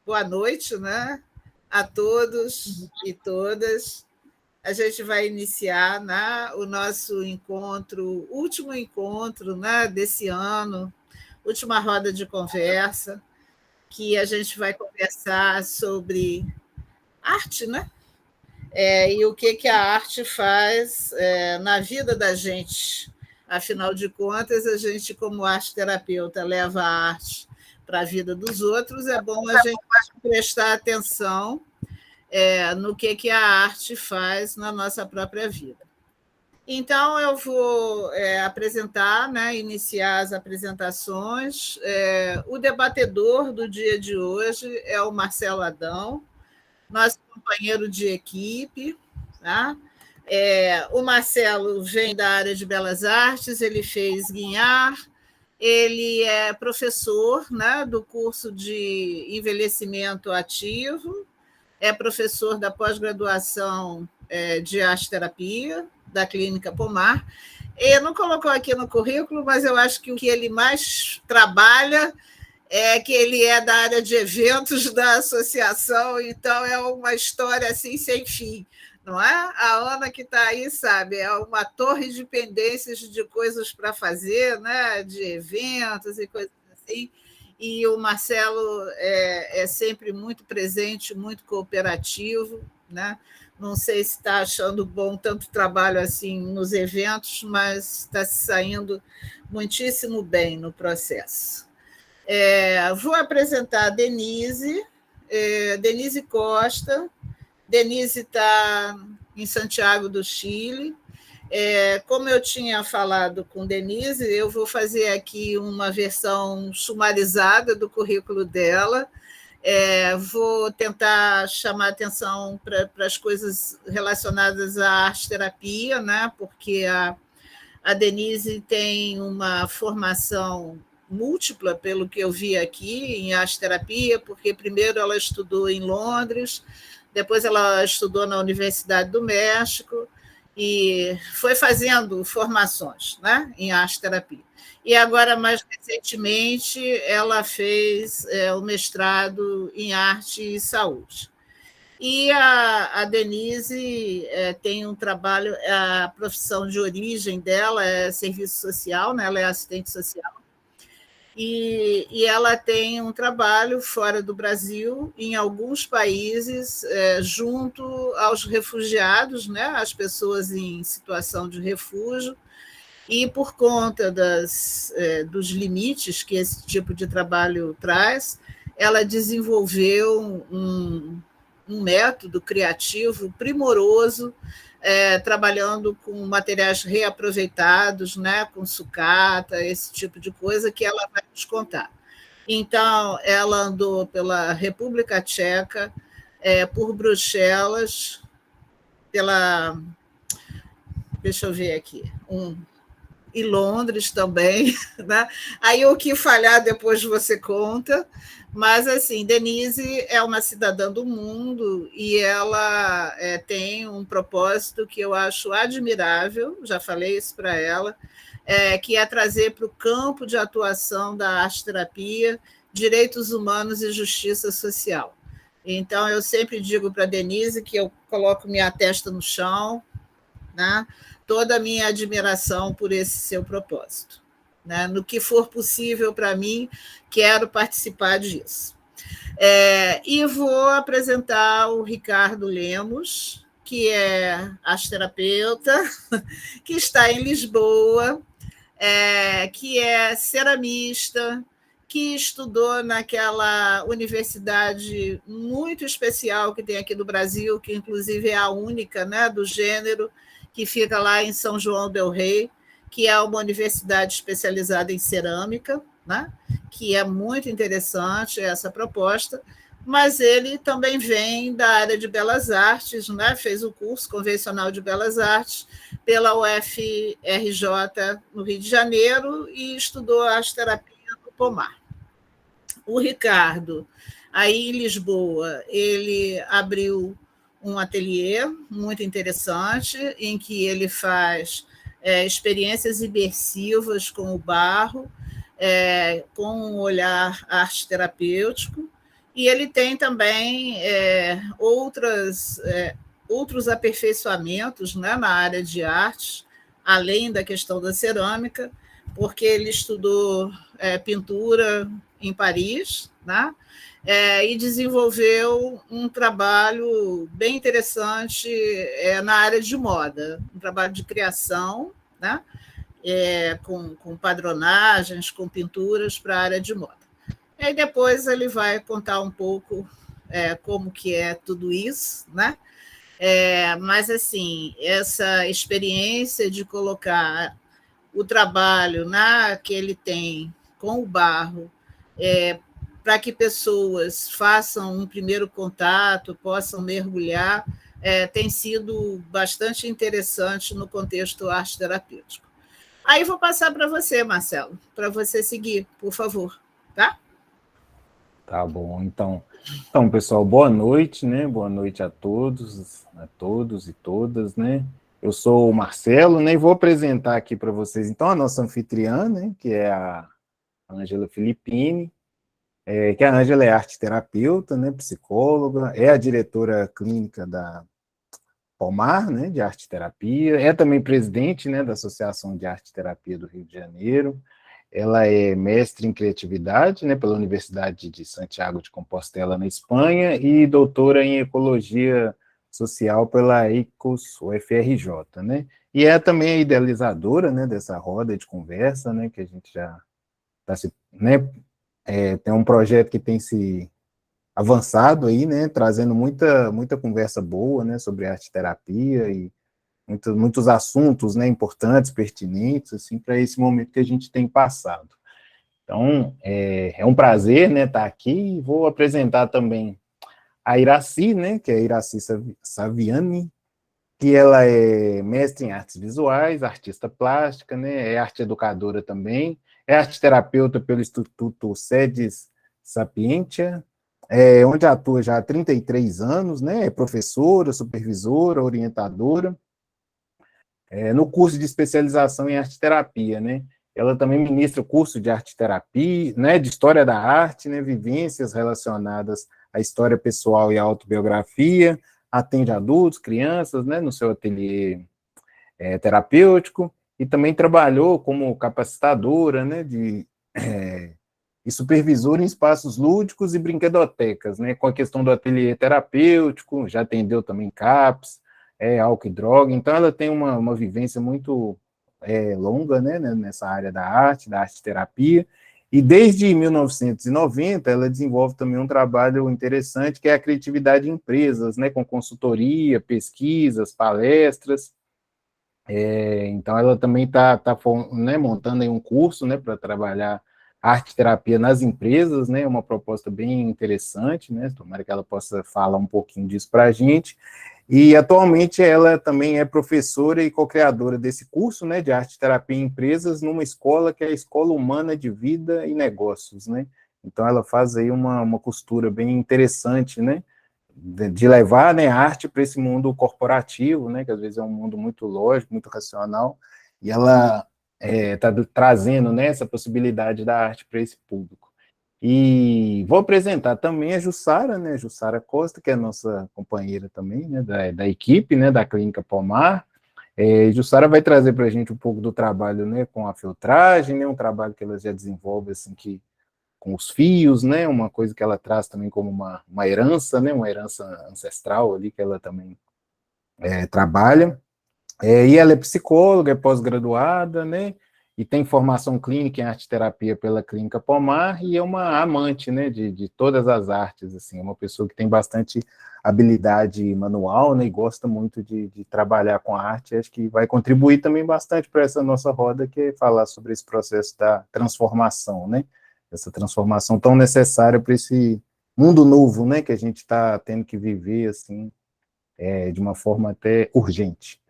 Boa noite, né, a todos e todas. A gente vai iniciar, né, o nosso encontro, último encontro, né, desse ano, última roda de conversa, que a gente vai conversar sobre arte, né? E o que a arte faz na vida da gente. Afinal de contas, a gente, como arte terapeuta, leva a arte para a vida dos outros, é bom a gente prestar atenção no que a arte faz na nossa própria vida. Então, eu vou apresentar, né, iniciar as apresentações. O debatedor do dia de hoje é o Marcelo Adão, nosso companheiro de equipe. Tá? O Marcelo vem da área de Belas Artes, ele fez Guinhar, ele é professor, né, do curso de envelhecimento ativo, é professor da pós-graduação de arte-terapia, da Clínica Pomar. Ele não colocou aqui no currículo, mas eu acho que o que ele mais trabalha é que ele é da área de eventos da associação, então é uma história assim sem fim, não é? A Ana que está aí sabe, é uma torre de pendências de coisas para fazer, né? De eventos e coisas assim, e o Marcelo é sempre muito presente, muito cooperativo, né? Não sei se está achando bom tanto trabalho assim nos eventos, mas está se saindo muitíssimo bem no processo. Vou apresentar a Denise, Denise Costa. Denise está em Santiago do Chile. Como eu tinha falado com Denise, eu vou fazer aqui uma versão sumarizada do currículo dela. Vou tentar chamar atenção para as coisas relacionadas à arte-terapia, né? Porque a Denise tem uma formação múltipla, pelo que eu vi aqui, em arte-terapia, porque primeiro ela estudou em Londres, depois ela estudou na Universidade do México e foi fazendo formações, né, em arte-terapia. E agora, mais recentemente, ela fez o mestrado em arte e saúde. E a Denise tem um trabalho, a profissão de origem dela é serviço social, né? Ela é assistente social, e ela tem um trabalho fora do Brasil, em alguns países, junto aos refugiados, né? As pessoas em situação de refúgio, e por conta dos limites que esse tipo de trabalho traz, ela desenvolveu um método criativo primoroso, trabalhando com materiais reaproveitados, né, com sucata, esse tipo de coisa que ela vai nos contar. Então, ela andou pela República Tcheca, por Bruxelas, deixa eu ver aqui, e Londres também, né? Aí o que falhar depois você conta, mas assim, Denise é uma cidadã do mundo e ela tem um propósito que eu acho admirável, já falei isso para ela, que é trazer para o campo de atuação da arte-terapia direitos humanos e justiça social. Então, eu sempre digo para a Denise que eu coloco minha testa no chão, né? Toda a minha admiração por esse seu propósito. Né? No que for possível para mim, quero participar disso. E vou apresentar o Ricardo Lemos, que é arte-terapeuta, que está em Lisboa, que é ceramista, que estudou naquela universidade muito especial que tem aqui no Brasil, que inclusive é a única, né, do gênero, que fica lá em São João del Rei, que é uma universidade especializada em cerâmica, né, que é muito interessante essa proposta, mas ele também vem da área de Belas Artes, né, fez o curso convencional de Belas Artes pela UFRJ, no Rio de Janeiro, e estudou arte-terapia no Pomar. O Ricardo, aí em Lisboa, ele abriu um ateliê muito interessante, em que ele faz experiências imersivas com o barro, com um olhar arte-terapêutico, E ele tem também outros aperfeiçoamentos, né, na área de artes, além da questão da cerâmica, porque ele estudou pintura em Paris, né, e desenvolveu um trabalho bem interessante na área de moda, um trabalho de criação, né, com padronagens, com pinturas para a área de moda. E aí depois ele vai contar um pouco como que é tudo isso, né? Mas, assim, essa experiência de colocar o trabalho que ele tem com o barro para que pessoas façam um primeiro contato, possam mergulhar, tem sido bastante interessante no contexto arte terapêutico. Aí vou passar para você, Marcelo, para você seguir, por favor, tá? Tá bom, então, pessoal, boa noite, né? Boa noite a todos e todas, né? Eu sou o Marcelo, né? E vou apresentar aqui para vocês, então, a nossa anfitriã, né? Que é a Ângela Filippini, que a Ângela é arte terapeuta, né? Psicóloga, é a diretora clínica da Pomar, né? De arte terapia, é também presidente, né? Da Associação de Arte Terapia do Rio de Janeiro. Ela é mestre em criatividade, né, pela Universidade de Santiago de Compostela, na Espanha, e doutora em ecologia social pela ICOS UFRJ, né? E é também a idealizadora, né, dessa roda de conversa, né, que a gente já está né, tem um projeto que tem se avançado aí, né, trazendo muita conversa boa, né, sobre arte terapia e muitos assuntos, né, importantes, pertinentes, assim, para esse momento que a gente tem passado. Então, é um prazer, né, estar aqui, e vou apresentar também a Iraci, né, que é a Iraci Saviani, que ela é mestre em artes visuais, artista plástica, né, é arte educadora também, é arte terapeuta pelo Instituto Sedes Sapientia, onde atua já há 33 anos, né, é professora, supervisora, orientadora, no curso de especialização em arte terapia, né? Ela também ministra o curso de arte terapia, né, de história da arte, né, vivências relacionadas à história pessoal e à autobiografia, atende adultos, crianças, né, no seu ateliê terapêutico, e também trabalhou como capacitadora, né, e supervisora em espaços lúdicos e brinquedotecas, né, com a questão do ateliê terapêutico, já atendeu também CAPS, álcool e droga, então ela tem uma vivência muito longa, né, nessa área da arte terapia, e desde 1990 ela desenvolve também um trabalho interessante, que é a criatividade em empresas, né, com consultoria, pesquisas, palestras. Então ela também está né, montando aí um curso, né, para trabalhar arte terapia nas empresas, né, uma proposta bem interessante, né, tomara que ela possa falar um pouquinho disso para a gente. E atualmente ela também é professora e co-criadora desse curso, né, de arte terapia em empresas, numa escola que é a Escola Humana de Vida e Negócios, né. Então ela faz aí uma costura bem interessante, né, de levar, né, a arte para esse mundo corporativo, né, que às vezes é um mundo muito lógico, muito racional, e ela está trazendo, né, essa possibilidade da arte para esse público. E vou apresentar também a Jussara, né, Jussara Costa, que é a nossa companheira também, né, da equipe, né, da Clínica Pomar. Jussara vai trazer para a gente um pouco do trabalho, né, com a filtragem, né, um trabalho que ela já desenvolve, assim, com os fios, né, uma coisa que ela traz também como uma herança, né, uma herança ancestral ali, que ela também trabalha. E ela é psicóloga, é pós-graduada, né, e tem formação clínica em arte-terapia pela Clínica Pomar, e é uma amante, né, de todas as artes, assim, é uma pessoa que tem bastante habilidade manual, né, e gosta muito de trabalhar com a arte, acho que vai contribuir também bastante para essa nossa roda, que é falar sobre esse processo da transformação, né, essa transformação tão necessária para esse mundo novo, né, que a gente está tendo que viver, assim, de uma forma até urgente.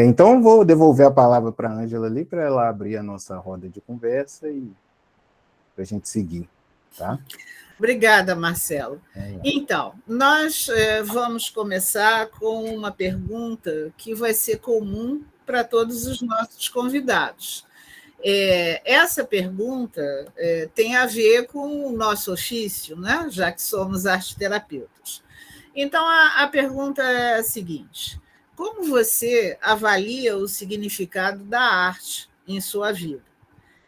Então, vou devolver a palavra para a Ângela ali, para ela abrir a nossa roda de conversa e para a gente seguir, tá? Obrigada, Marcelo. Então, nós vamos começar com uma pergunta que vai ser comum para todos os nossos convidados. Essa pergunta tem a ver com o nosso ofício, né? Já que somos arteterapeutas. Então, a pergunta é a seguinte: como você avalia o significado da arte em sua vida,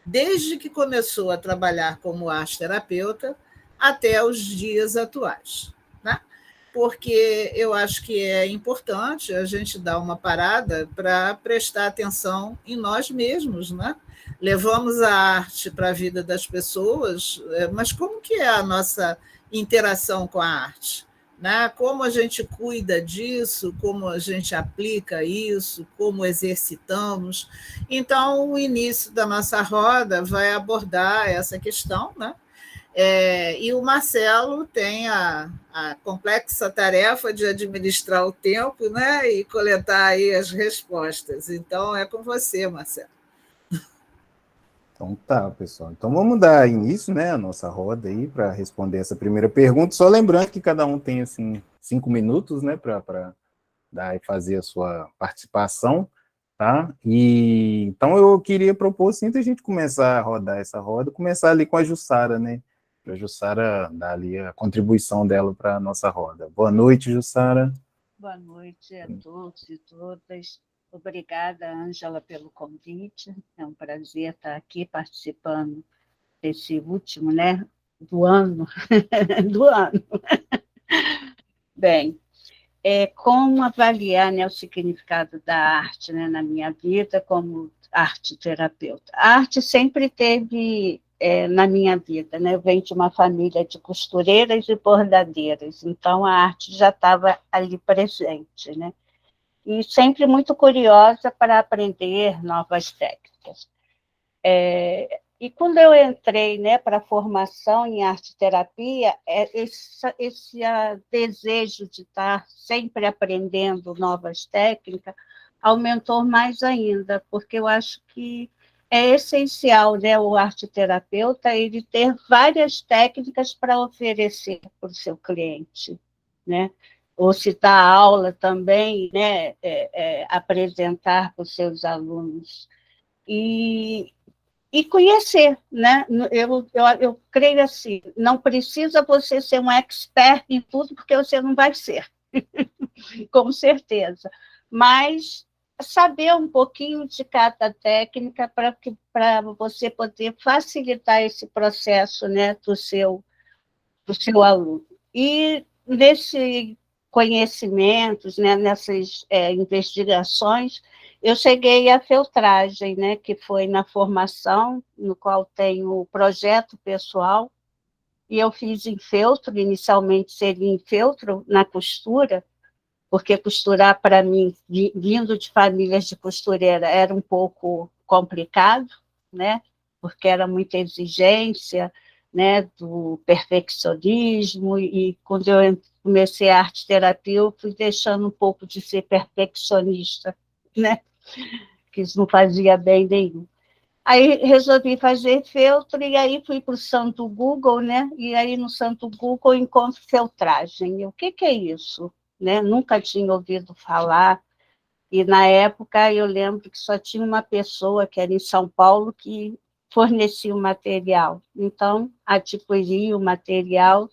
desde que começou a trabalhar como arteterapeuta até os dias atuais? Né? Porque eu acho que é importante a gente dar uma parada para prestar atenção em nós mesmos, né? Levamos a arte para a vida das pessoas, mas como que é a nossa interação com a arte? Né? Como a gente cuida disso, como a gente aplica isso, como exercitamos. Então, o início da nossa roda vai abordar essa questão, né? E o Marcelo tem a complexa tarefa de administrar o tempo, né, e coletar aí as respostas. Então, é com você, Marcelo. Então tá, pessoal. Então vamos dar início, né, a nossa roda aí para responder essa primeira pergunta. Só lembrando que cada um tem assim 5 minutos, né, para dar e fazer a sua participação, tá? E então eu queria propor assim, a gente começar a rodar essa roda, começar ali com a Jussara, né? Para a Jussara dar ali a contribuição dela para a nossa roda. Boa noite, Jussara. Boa noite a todos e todas. Obrigada, Ângela, pelo convite. É um prazer estar aqui participando desse último, né, do ano. do ano. Bem, como avaliar, né, o significado da arte, né, na minha vida como arte-terapeuta? A arte sempre teve na minha vida, né? Eu venho de uma família de costureiras e bordadeiras, então a arte já estava ali presente, né? E sempre muito curiosa para aprender novas técnicas. E quando eu entrei, né, para a formação em arte-terapia, esse desejo de estar sempre aprendendo novas técnicas aumentou mais ainda, porque eu acho que é essencial, né, o arte-terapeuta ele ter várias técnicas para oferecer para o seu cliente, né? Ou se dá aula também, né, apresentar para os seus alunos. E conhecer, né? Eu creio assim, não precisa você ser um expert em tudo, porque você não vai ser, com certeza. Mas saber um pouquinho de cada técnica para você poder facilitar esse processo, né, do seu aluno. E nesse conhecimentos, né, nessas investigações, eu cheguei à feltragem, né, que foi na formação, no qual tenho o projeto pessoal, e eu fiz em feltro, inicialmente seria em feltro na costura, porque costurar para mim, vindo de famílias de costureira, era um pouco complicado, né, porque era muita exigência, né, do perfeccionismo, e quando eu comecei a arte-terapia, eu fui deixando um pouco de ser perfeccionista, né, que isso não fazia bem nenhum. Aí resolvi fazer feltro, e aí fui para o santo Google, né, e aí no santo Google eu encontro feltragem. O que é isso? Né? Nunca tinha ouvido falar, e na época eu lembro que só tinha uma pessoa, que era em São Paulo, que fornecia o material. Então, adquiri o material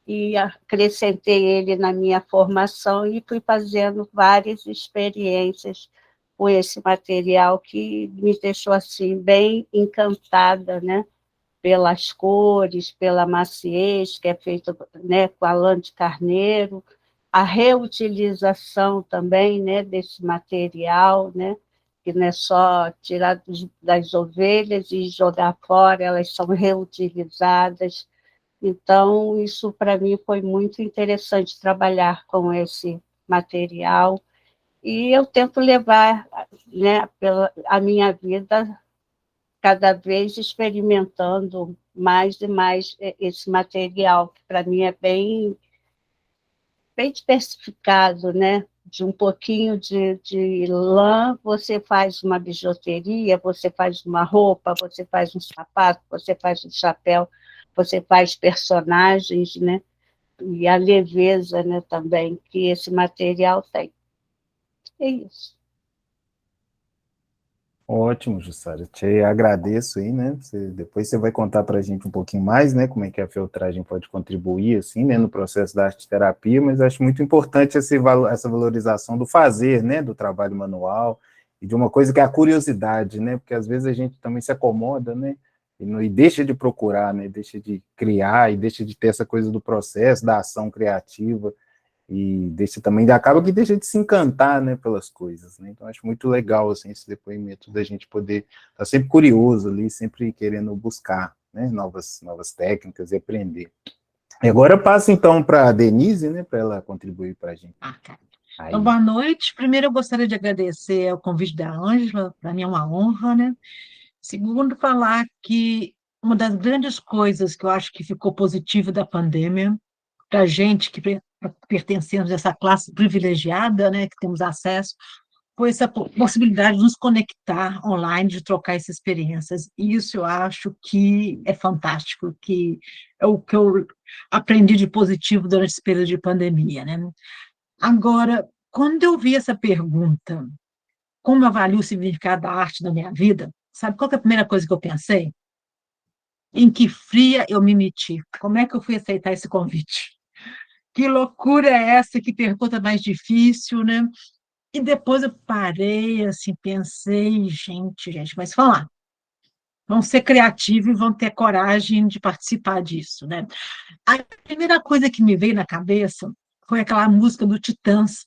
e acrescentei ele na minha formação e fui fazendo várias experiências com esse material que me deixou assim bem encantada, né? Pelas cores, pela maciez, que é feito, né, com a lã de carneiro, a reutilização também, né, desse material, né, que não é só tirar das ovelhas e jogar fora, elas são reutilizadas. Então, isso para mim foi muito interessante trabalhar com esse material, e eu tento levar, né, a minha vida cada vez experimentando mais e mais esse material, que para mim é bem diversificado, né? De um pouquinho de lã, você faz uma bijuteria, você faz uma roupa, você faz um sapato, você faz um chapéu, você faz personagens, né? E a leveza, né, também, que esse material tem. É isso. Ótimo, Jussara. Te agradeço aí, né? Depois você vai contar para a gente um pouquinho mais, né? Como é que a feltragem pode contribuir, assim, né? No processo da arte-terapia, mas acho muito importante essa valorização do fazer, né? Do trabalho manual e de uma coisa que é a curiosidade, né? Porque às vezes a gente também se acomoda, né? E deixa de procurar, né? Deixa de criar e deixa de ter essa coisa do processo, da ação criativa. E deixa também, acaba que deixa de se encantar, né, pelas coisas, né? Então acho muito legal, assim, esse depoimento da gente poder estar sempre curioso ali, sempre querendo buscar, né, novas técnicas e aprender. E agora eu passo então para a Denise, né, para ela contribuir para a gente. Tá. Aí. Então, boa noite. Primeiro, eu gostaria de agradecer o convite da Ângela, para mim é uma honra, né? Segundo, falar que uma das grandes coisas que eu acho que ficou positivo da pandemia, para a gente que pertencemos a essa classe privilegiada, né, que temos acesso, foi essa possibilidade de nos conectar online, de trocar essas experiências. E isso eu acho que é fantástico, que é o que eu aprendi de positivo durante esse período de pandemia, né? Agora, quando eu vi essa pergunta, como eu avalio o significado da arte na minha vida, sabe qual que é a primeira coisa que eu pensei? Em que fria eu me meti. Como é que eu fui aceitar esse convite? Que loucura é essa? Que pergunta mais difícil, né? E depois eu parei, assim, pensei, gente, mas vamos lá. Vão ser criativos e vão ter coragem de participar disso, né? A primeira coisa que me veio na cabeça foi aquela música do Titãs,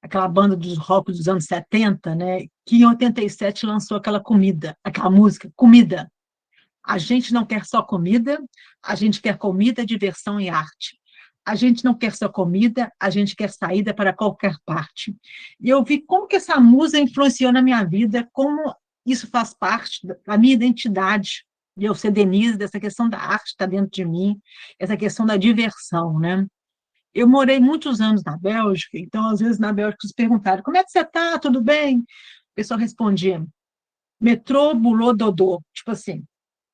aquela banda dos rock dos anos 70, né? Que em 87 lançou aquela música, Comida. A gente não quer só comida, a gente quer comida, diversão e arte. A gente não quer só comida, a gente quer saída para qualquer parte. E eu vi como que essa música influenciou na minha vida, como isso faz parte da minha identidade, de eu ser Denise, dessa questão da arte está dentro de mim, essa questão da diversão, né? Eu morei muitos anos na Bélgica, então, às vezes, na Bélgica, eles perguntaram, como é que você está? Tudo bem? O pessoal respondia, metrô, bulô, dodô. Tipo assim,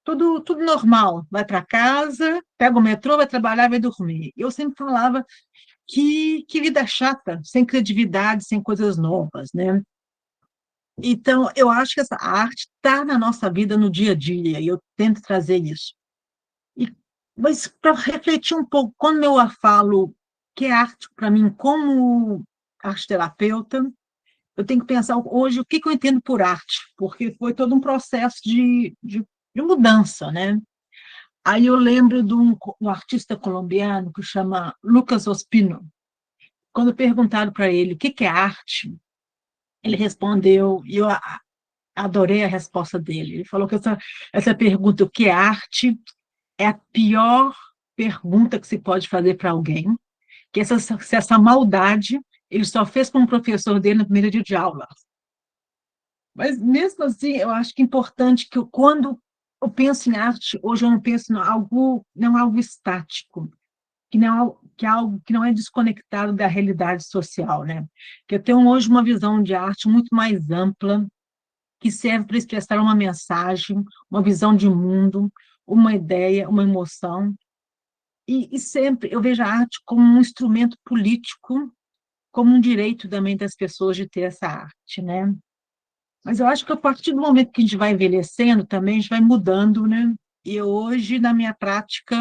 tudo normal. Vai para casa, pega o metrô, vai trabalhar, vai dormir. Eu sempre falava que vida chata, sem criatividade, sem coisas novas, né? Então, eu acho que essa arte está na nossa vida no dia a dia, e eu tento trazer isso. Mas, para refletir um pouco, quando eu falo que é arte para mim como arte-terapeuta, eu tenho que pensar hoje o que eu entendo por arte, porque foi todo um processo de mudança, né? Aí eu lembro de um artista colombiano que chama Lucas Ospino. Quando perguntaram para ele o que é arte, ele respondeu, e eu adorei a resposta dele. Ele falou que essa pergunta, o que é arte, é a pior pergunta que se pode fazer para alguém, que essa maldade ele só fez com o professor dele no primeiro dia de aula. Mas, mesmo assim, eu acho que é importante que quando eu penso em arte, hoje eu não penso em algo, não algo estático, que é algo que não é desconectado da realidade social, né? Que eu tenho hoje uma visão de arte muito mais ampla, que serve para expressar uma mensagem, uma visão de mundo, uma ideia, uma emoção. E sempre eu vejo a arte como um instrumento político, como um direito também das pessoas de ter essa arte, né? Mas eu acho que a partir do momento que a gente vai envelhecendo também, a gente vai mudando, né? E hoje, na minha prática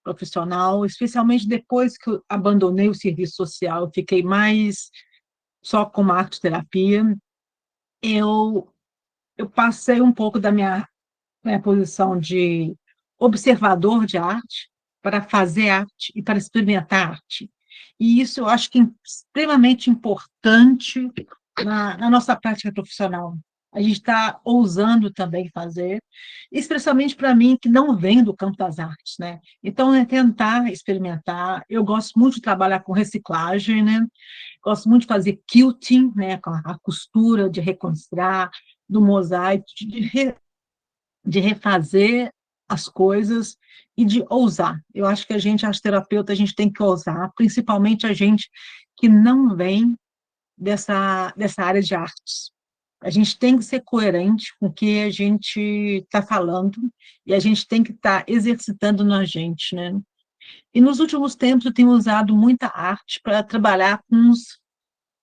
profissional, especialmente depois que eu abandonei o serviço social, eu fiquei mais só com arte-terapia, eu, eu passei um pouco da minha posição de observador de arte para fazer arte e para experimentar arte. E isso eu acho que é extremamente importante na nossa prática profissional. A gente está ousando também fazer, especialmente para mim, que não vem do campo das artes, né? Então, é tentar experimentar. Eu gosto muito de trabalhar com reciclagem, né? Gosto muito de fazer quilting, né? Com a costura, de reconstruir, do mosaico, de refazer as coisas e de ousar. Eu acho que a gente, arte terapeuta, a gente tem que ousar, principalmente a gente que não vem dessa área de artes. A gente tem que ser coerente com o que a gente está falando e a gente tem que estar exercitando na gente, né? E nos últimos tempos eu tenho usado muita arte para trabalhar com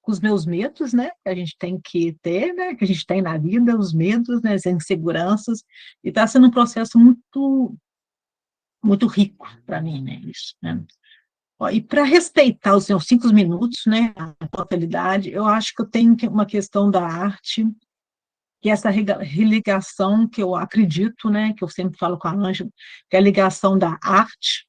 com os meus medos, né, que a gente tem que ter, né, que a gente tem na vida, os medos, né, as inseguranças, e está sendo um processo muito, muito rico para mim, né, isso, né. Ó, e para respeitar os meus 5 minutos, né, a totalidade, eu acho que eu tenho uma questão da arte, que é essa religação que eu acredito, né, que eu sempre falo com a Ângela, que é a ligação da arte,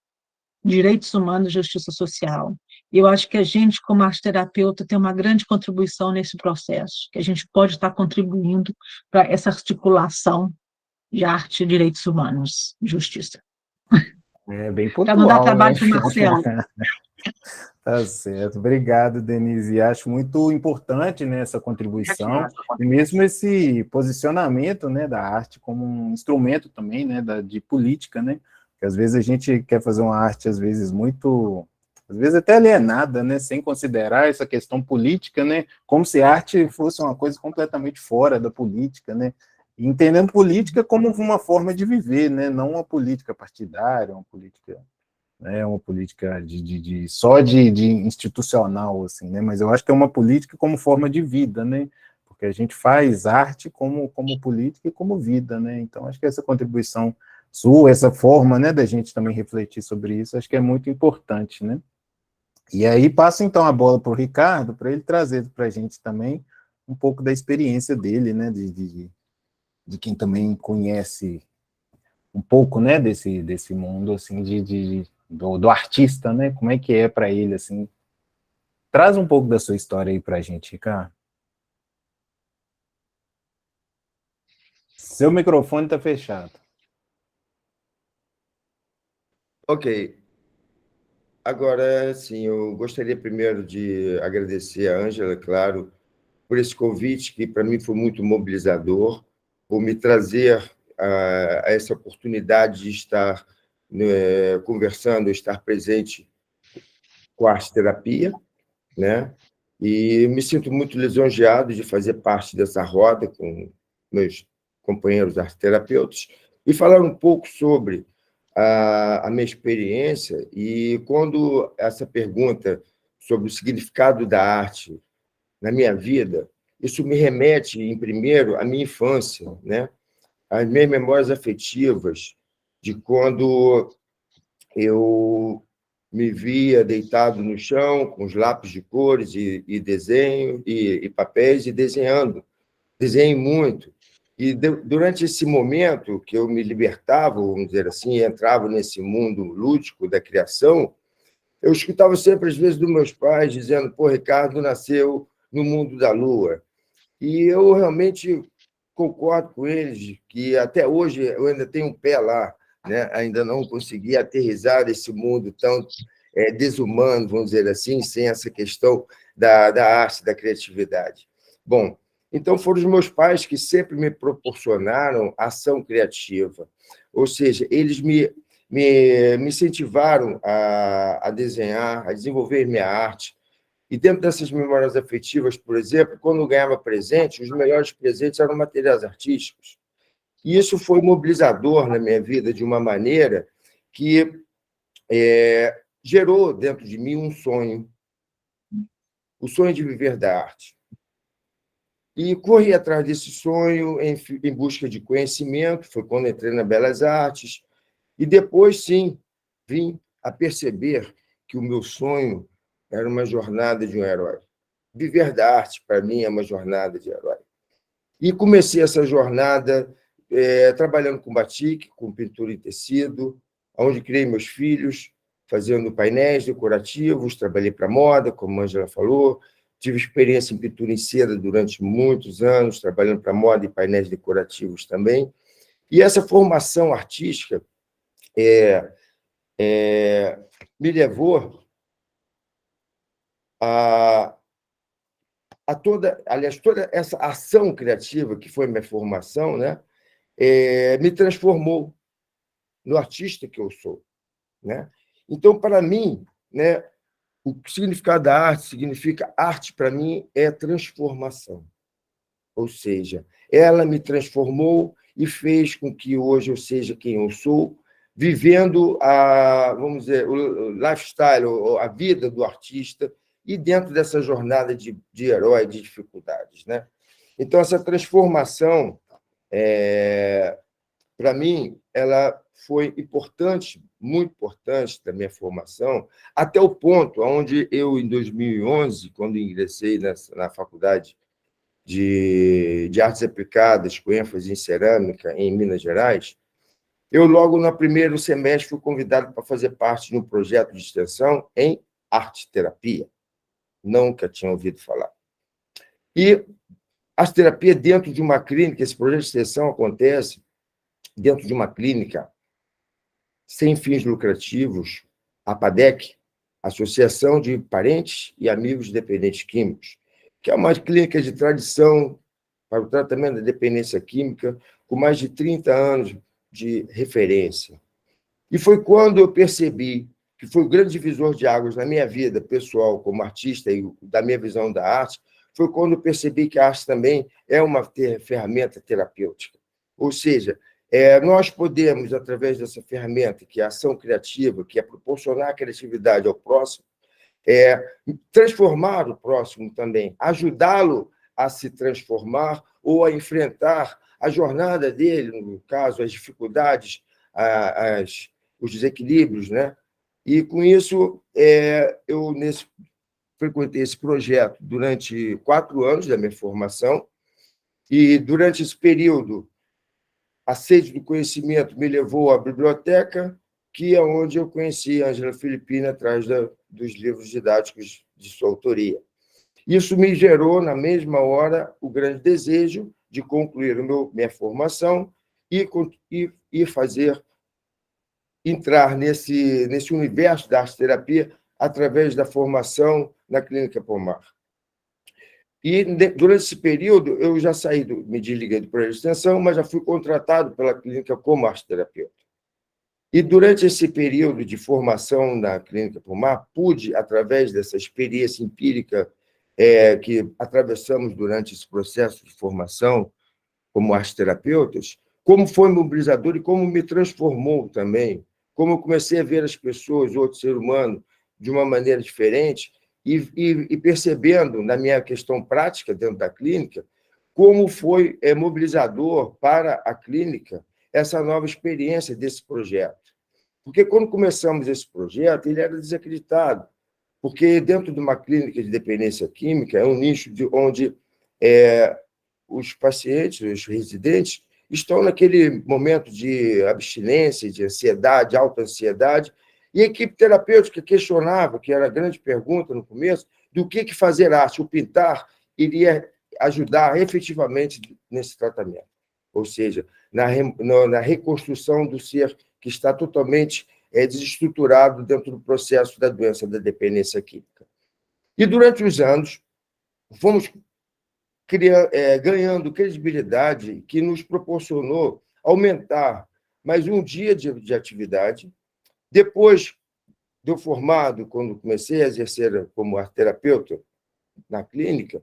direitos humanos e justiça social. E eu acho que a gente, como arte-terapeuta, tem uma grande contribuição nesse processo, que a gente pode estar contribuindo para essa articulação de arte, direitos humanos e justiça. É bem Para não dar pontual, né? trabalho para o Marcelo. Tá certo. Obrigado, Denise. E acho muito importante, né, essa contribuição e mesmo esse posicionamento, né, da arte como um instrumento também, né, de política, né? Porque às vezes a gente quer fazer uma arte, às vezes até alienada, né, sem considerar essa questão política, né, como se a arte fosse uma coisa completamente fora da política, né? E entendendo política como uma forma de viver, né, não uma política partidária, uma política, né, uma política só de institucional, assim, né, mas eu acho que é uma política como forma de vida, né, porque a gente faz arte como política e como vida, né, então acho que essa contribuição sua, essa forma, né, da gente também refletir sobre isso, acho que é muito importante, né. E aí passo então a bola para o Ricardo, para ele trazer para a gente também um pouco da experiência dele, né, de quem também conhece um pouco, né, desse mundo, assim, do artista, né, como é que é para ele, assim. Traz um pouco da sua história aí para a gente, Ricardo. Seu microfone está fechado. Ok. Agora, sim, eu gostaria primeiro de agradecer a Ângela, claro, por esse convite, que para mim foi muito mobilizador, por me trazer a essa oportunidade de estar conversando, estar presente com a arte-terapia, né? E me sinto muito lisonjeado de fazer parte dessa roda com meus companheiros arte-terapeutas e falar um pouco sobre a minha experiência. E quando essa pergunta sobre o significado da arte na minha vida, isso me remete, em primeiro, à minha infância, né? Às minhas memórias afetivas de quando eu me via deitado no chão, com os lápis de cores e desenho, e papéis, e desenhando. Desenhei muito. E durante esse momento que eu me libertava, vamos dizer assim, entrava nesse mundo lúdico da criação, eu escutava sempre, às vezes, dos meus pais dizendo: pô, Ricardo nasceu no mundo da lua. E eu realmente concordo com eles, que até hoje eu ainda tenho um pé lá, né? Ainda não consegui aterrissar esse mundo tão desumano, vamos dizer assim, sem essa questão da arte, da criatividade. Bom, então foram os meus pais que sempre me proporcionaram ação criativa, ou seja, eles me incentivaram a desenhar, a desenvolver minha arte. E dentro dessas memórias afetivas, por exemplo, quando eu ganhava presente, os melhores presentes eram materiais artísticos. E isso foi mobilizador na minha vida de uma maneira que gerou dentro de mim um sonho, o sonho de viver da arte. E corri atrás desse sonho em busca de conhecimento, foi quando entrei na Belas Artes, e depois, sim, vim a perceber que o meu sonho era uma jornada de um herói. Viver da arte, para mim, é uma jornada de herói. E comecei essa jornada trabalhando com batik, com pintura em tecido, onde criei meus filhos, fazendo painéis decorativos, trabalhei para moda, como a Ângela falou, tive experiência em pintura em seda durante muitos anos, trabalhando para moda e painéis decorativos também. E essa formação artística me levou a toda essa ação criativa que foi minha formação, né? Me transformou no artista que eu sou, né? Então, para mim, né, o significado da arte significa arte, para mim, é transformação. Ou seja, ela me transformou e fez com que hoje eu seja quem eu sou, vivendo vamos dizer, o lifestyle, a vida do artista, e dentro dessa jornada de herói, de dificuldades, né? Então, essa transformação, para mim, ela foi importante, muito importante da minha formação, até o ponto onde eu, em 2011, quando ingressei na faculdade de Artes Aplicadas, com ênfase em cerâmica, em Minas Gerais, eu, logo no primeiro semestre, fui convidado para fazer parte de um projeto de extensão em arte-terapia. Nunca tinha ouvido falar. E arte-terapia dentro de uma clínica, esse projeto de extensão acontece dentro de uma clínica sem fins lucrativos, a APADEC, Associação de Parentes e Amigos de Dependentes Químicos, que é uma clínica de tradição para o tratamento da dependência química, com mais de 30 anos de referência. E foi quando eu percebi que foi o grande divisor de águas na minha vida pessoal como artista e da minha visão da arte, foi quando eu percebi que a arte também é uma ferramenta terapêutica. Ou seja, nós podemos, através dessa ferramenta, que é a ação criativa, que é proporcionar a criatividade ao próximo, transformar o próximo também, ajudá-lo a se transformar ou a enfrentar a jornada dele, no caso, as dificuldades, os desequilíbrios, né? E, com isso, eu frequentei esse projeto durante 4 anos da minha formação, e, durante esse período, a sede do conhecimento me levou à biblioteca, que é onde eu conheci a Ângela Filippini, atrás dos livros didáticos de sua autoria. Isso me gerou, na mesma hora, o grande desejo de concluir minha formação e entrar nesse universo da arte-terapia através da formação na Clínica Pomar. E, durante esse período, eu já me desliguei do projeto de extensão, mas já fui contratado pela clínica como arte-terapeuta. E, durante esse período de formação na Clínica Pomar, pude, através dessa experiência empírica que atravessamos durante esse processo de formação como arte-terapeutas, como foi mobilizador e como me transformou também, como eu comecei a ver as pessoas, o outro ser humano, de uma maneira diferente, e percebendo, na minha questão prática dentro da clínica, como foi mobilizador para a clínica essa nova experiência desse projeto. Porque, quando começamos esse projeto, ele era desacreditado, porque, dentro de uma clínica de dependência química, é um nicho onde os pacientes, os residentes, estão naquele momento de abstinência, de ansiedade, alta ansiedade, e a equipe terapêutica questionava, que era a grande pergunta no começo, do que fazer arte. O pintar iria ajudar efetivamente nesse tratamento, ou seja, na reconstrução do ser que está totalmente desestruturado dentro do processo da doença da dependência química. E, durante os anos, fomos ganhando credibilidade, que nos proporcionou aumentar mais um dia de atividade. Depois de eu formado, quando comecei a exercer como arte-terapeuta na clínica,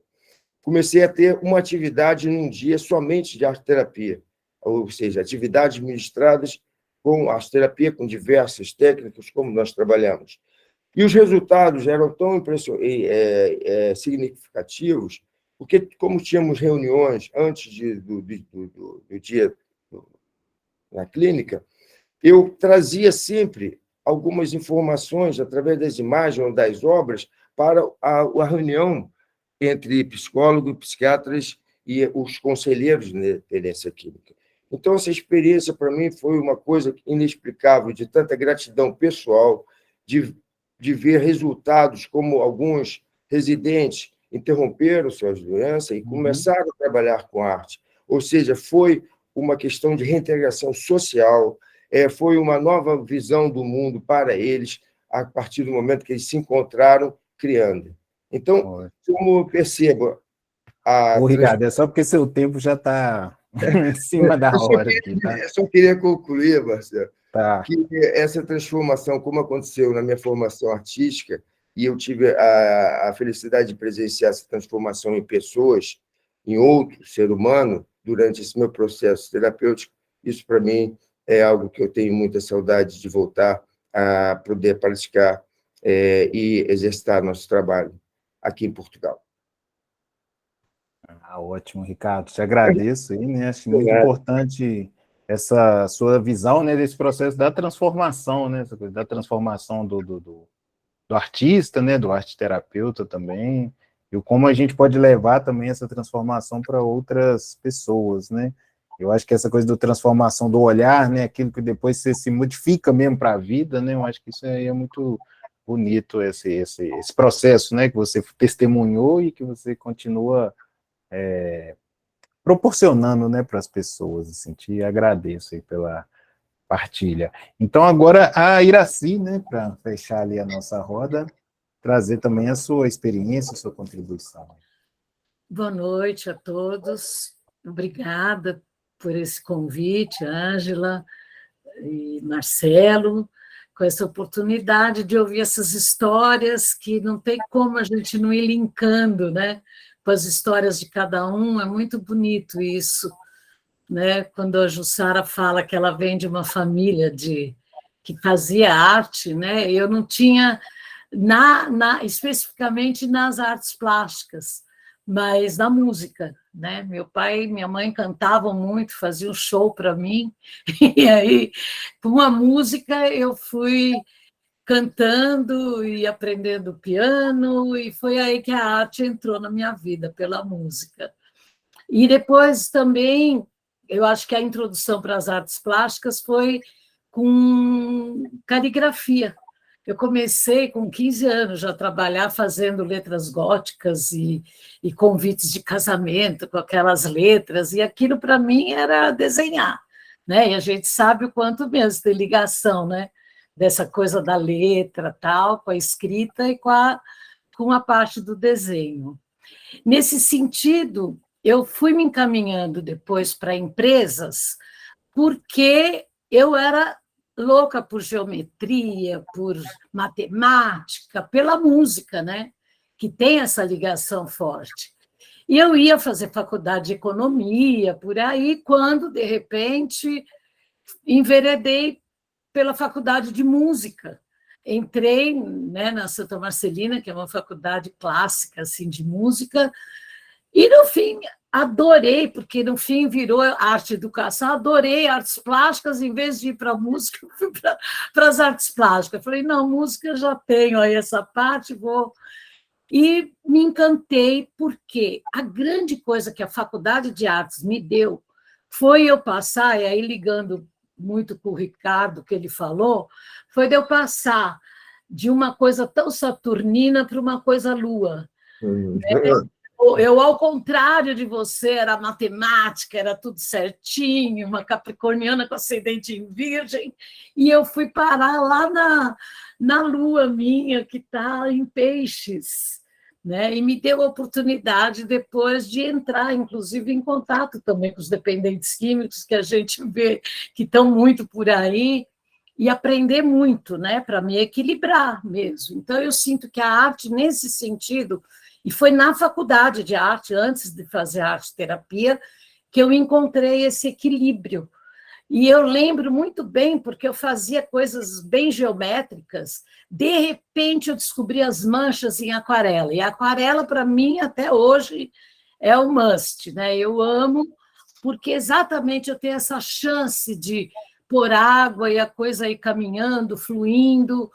comecei a ter uma atividade num dia somente de arte-terapia, ou seja, atividades ministradas com arte-terapia, com diversas técnicas, como nós trabalhamos. E os resultados eram tão significativos, porque, como tínhamos reuniões antes do dia na clínica, eu trazia sempre algumas informações, através das imagens ou das obras, para a reunião entre psicólogos, psiquiatras e os conselheiros de dependência química. Então, essa experiência, para mim, foi uma coisa inexplicável, de tanta gratidão pessoal, de ver resultados, como alguns residentes interromperam suas doenças e começaram a trabalhar com arte. Ou seja, foi uma questão de reintegração social, foi uma nova visão do mundo para eles, a partir do momento que eles se encontraram criando. Então, como eu percebo... Ricardo, é só porque seu tempo já está em cima da hora. Eu só queria concluir, Marcelo, tá, que essa transformação, como aconteceu na minha formação artística, e eu tive a felicidade de presenciar essa transformação em pessoas, em outro ser humano, durante esse meu processo terapêutico, isso, para mim, é algo que eu tenho muita saudade de voltar a poder praticar e exercitar nosso trabalho. aqui em Portugal. Ótimo, Ricardo. Te agradeço aí, né? Acho muito importante essa sua visão, né, desse processo da transformação, né? Essa coisa da transformação do artista, né? Do arte-terapeuta também, e como a gente pode levar também essa transformação para outras pessoas, né? Eu acho que essa coisa da transformação do olhar, né? Aquilo que depois você se modifica mesmo para a vida, né? Eu acho que isso aí é muito bonito, esse processo, né? Que você testemunhou e que você continua proporcionando, né, para as pessoas, assim, te agradeço aí pela partilha. Então, agora a Iraci, né, para fechar ali a nossa roda, trazer também a sua experiência, a sua contribuição. Boa noite a todos, obrigada por esse convite, Ângela e Marcelo, com essa oportunidade de ouvir essas histórias que não tem como a gente não ir linkando, né, com as histórias de cada um. É muito bonito isso, né? Quando a Jussara fala que ela vem de uma família que fazia arte, né? Eu não tinha, especificamente nas artes plásticas, mas na música, né? Meu pai e minha mãe cantavam muito, faziam show para mim, e aí, com a música, eu fui cantando e aprendendo piano, e foi aí que a arte entrou na minha vida, pela música. E depois também, eu acho que a introdução para as artes plásticas foi com caligrafia. Eu comecei com 15 anos já a trabalhar fazendo letras góticas e convites de casamento com aquelas letras, e aquilo para mim era desenhar, né? E a gente sabe o quanto mesmo tem ligação, né? Dessa coisa da letra, tal, com a escrita e com a parte do desenho. Nesse sentido, eu fui me encaminhando depois para empresas, porque eu era louca por geometria, por matemática, pela música, né? Que tem essa ligação forte. E eu ia fazer faculdade de economia, por aí, quando, de repente, enveredei pela faculdade de música. Entrei, né, na Santa Marcelina, que é uma faculdade clássica assim, de música, e, no fim, adorei, porque, no fim, virou arte e educação, adorei artes plásticas, em vez de ir para a música, eu fui para as artes plásticas. Falei, não, música já tenho aí essa parte, vou... E me encantei, porque a grande coisa que a Faculdade de Artes me deu foi eu passar, e aí ligando muito com o Ricardo, que ele falou, foi de eu passar de uma coisa tão saturnina para uma coisa lua. Eu, ao contrário de você, era matemática, era tudo certinho, uma capricorniana com ascendente em virgem, e eu fui parar lá na lua minha, que está em peixes, né? E me deu a oportunidade depois de entrar, inclusive, em contato também com os dependentes químicos, que a gente vê que estão muito por aí, e aprender muito, né? Para me equilibrar mesmo. Então, eu sinto que a arte, nesse sentido, e foi na faculdade de arte, antes de fazer arte-terapia, que eu encontrei esse equilíbrio. E eu lembro muito bem, porque eu fazia coisas bem geométricas, de repente eu descobri as manchas em aquarela. E a aquarela, para mim, até hoje, é um must, né? Eu amo, porque exatamente eu tenho essa chance de pôr água e a coisa ir caminhando, fluindo,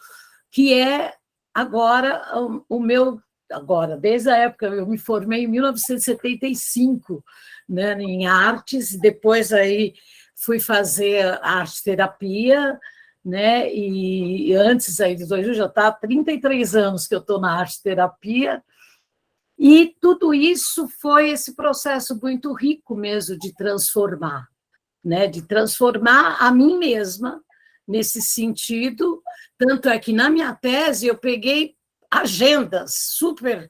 que é agora o meu... Agora, desde a época, eu me formei em 1975, né, em artes, e depois aí fui fazer arte-terapia, né, e antes aí de 2000, já está há 33 anos que eu estou na arte-terapia, e tudo isso foi esse processo muito rico mesmo de transformar, né, de transformar a mim mesma nesse sentido, tanto é que na minha tese eu peguei agendas super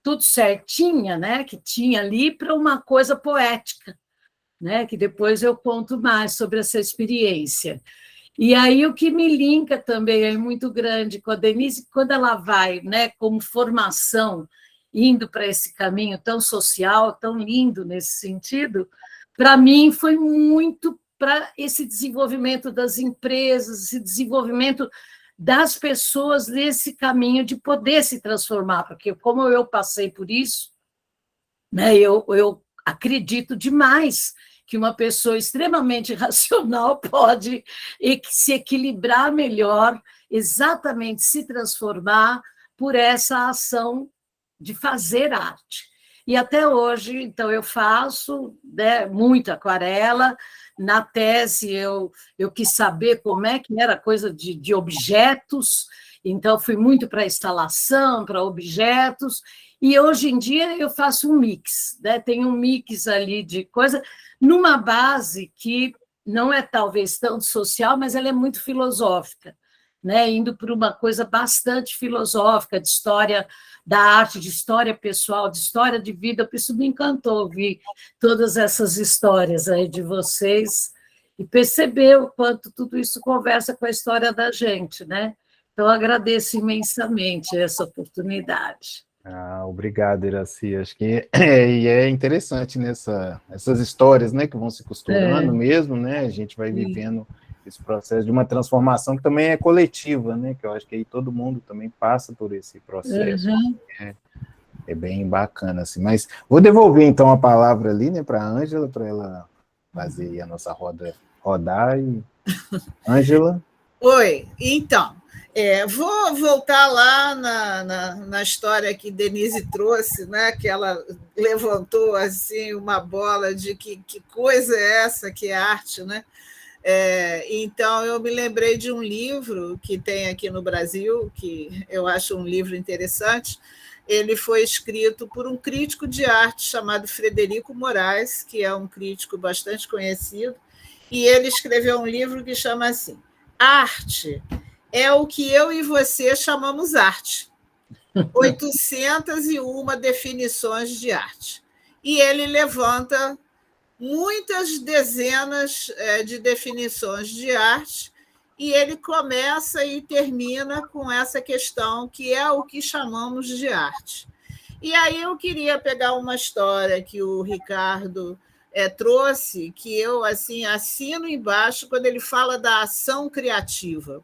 tudo certinha, né, que tinha ali para uma coisa poética, né, que depois eu conto mais sobre essa experiência. E aí o que me linka também é muito grande com a Denise, quando ela vai, né, como formação, indo para esse caminho tão social, tão lindo nesse sentido, para mim foi muito para esse desenvolvimento das empresas, esse desenvolvimento das pessoas nesse caminho de poder se transformar, porque como eu passei por isso, né, eu acredito demais que uma pessoa extremamente racional pode se equilibrar melhor, exatamente se transformar por essa ação de fazer arte. E até hoje, então, eu faço, né, muita aquarela. Na tese, eu quis saber como é que era a coisa de objetos, então fui muito para instalação, para objetos, e hoje em dia eu faço um mix, né? Tem um mix ali de coisa, numa base que não é talvez tanto social, mas ela é muito filosófica, né? Indo por uma coisa bastante filosófica, de história da arte, de história pessoal, de história de vida. Por isso me encantou ouvir todas essas histórias aí de vocês e perceber o quanto tudo isso conversa com a história da gente, né? Então, agradeço imensamente essa oportunidade. Obrigado, Iraci. Acho que é interessante essas histórias, né, que vão se costurando mesmo, né? A gente vai vivendo esse processo de uma transformação que também é coletiva, né? Que eu acho que aí todo mundo também passa por esse processo. É bem bacana, assim. Mas vou devolver, então, a palavra ali, né, para a Ângela, para ela fazer a nossa roda rodar. Ângela? Oi, então, vou voltar lá na história que Denise trouxe, né, que ela levantou assim uma bola de que coisa é essa que é arte, né? Então, eu me lembrei de um livro que tem aqui no Brasil, que eu acho um livro interessante. Ele foi escrito por um crítico de arte chamado Frederico Moraes, que é um crítico bastante conhecido, e ele escreveu um livro que chama assim: Arte é o que eu e você chamamos arte. 801 definições de arte. E ele levanta muitas dezenas de definições de arte, e ele começa e termina com essa questão, que é o que chamamos de arte. E aí eu queria pegar uma história que o Ricardo trouxe, que eu assim assino embaixo, quando ele fala da ação criativa.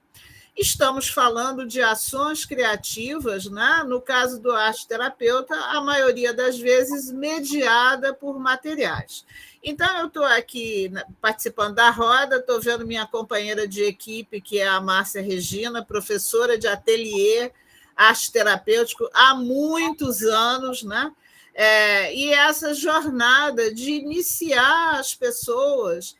Estamos falando de ações criativas, né? No caso do arte-terapeuta, a maioria das vezes mediada por materiais. Então, eu estou aqui participando da roda, estou vendo minha companheira de equipe, que é a Márcia Regina, professora de ateliê arte-terapêutico há muitos anos, né? E essa jornada de iniciar as pessoas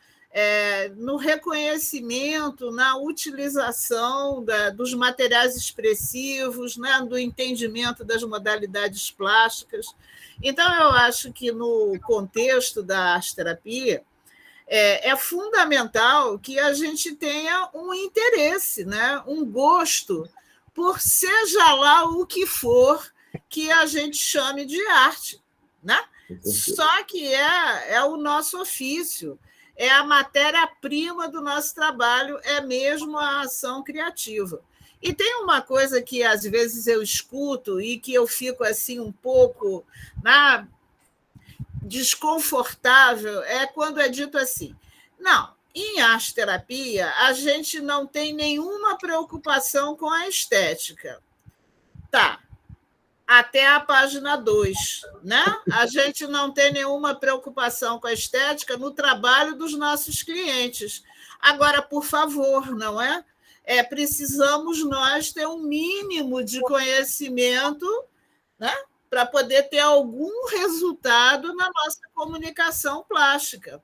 no reconhecimento, na utilização dos materiais expressivos, né, do entendimento das modalidades plásticas. Então, eu acho que, no contexto da arte-terapia, é fundamental que a gente tenha um interesse, né, um gosto por seja lá o que for que a gente chame de arte, né? Só que é o nosso ofício, é a matéria-prima do nosso trabalho, é mesmo a ação criativa. E tem uma coisa que, às vezes, eu escuto e que eu fico assim um pouco desconfortável, é quando é dito assim: não, em arte-terapia, a gente não tem nenhuma preocupação com a estética. Tá, até a página 2, né? A gente não tem nenhuma preocupação com a estética no trabalho dos nossos clientes. Agora, por favor, não é? Precisamos nós ter um mínimo de conhecimento, né, para poder ter algum resultado na nossa comunicação plástica.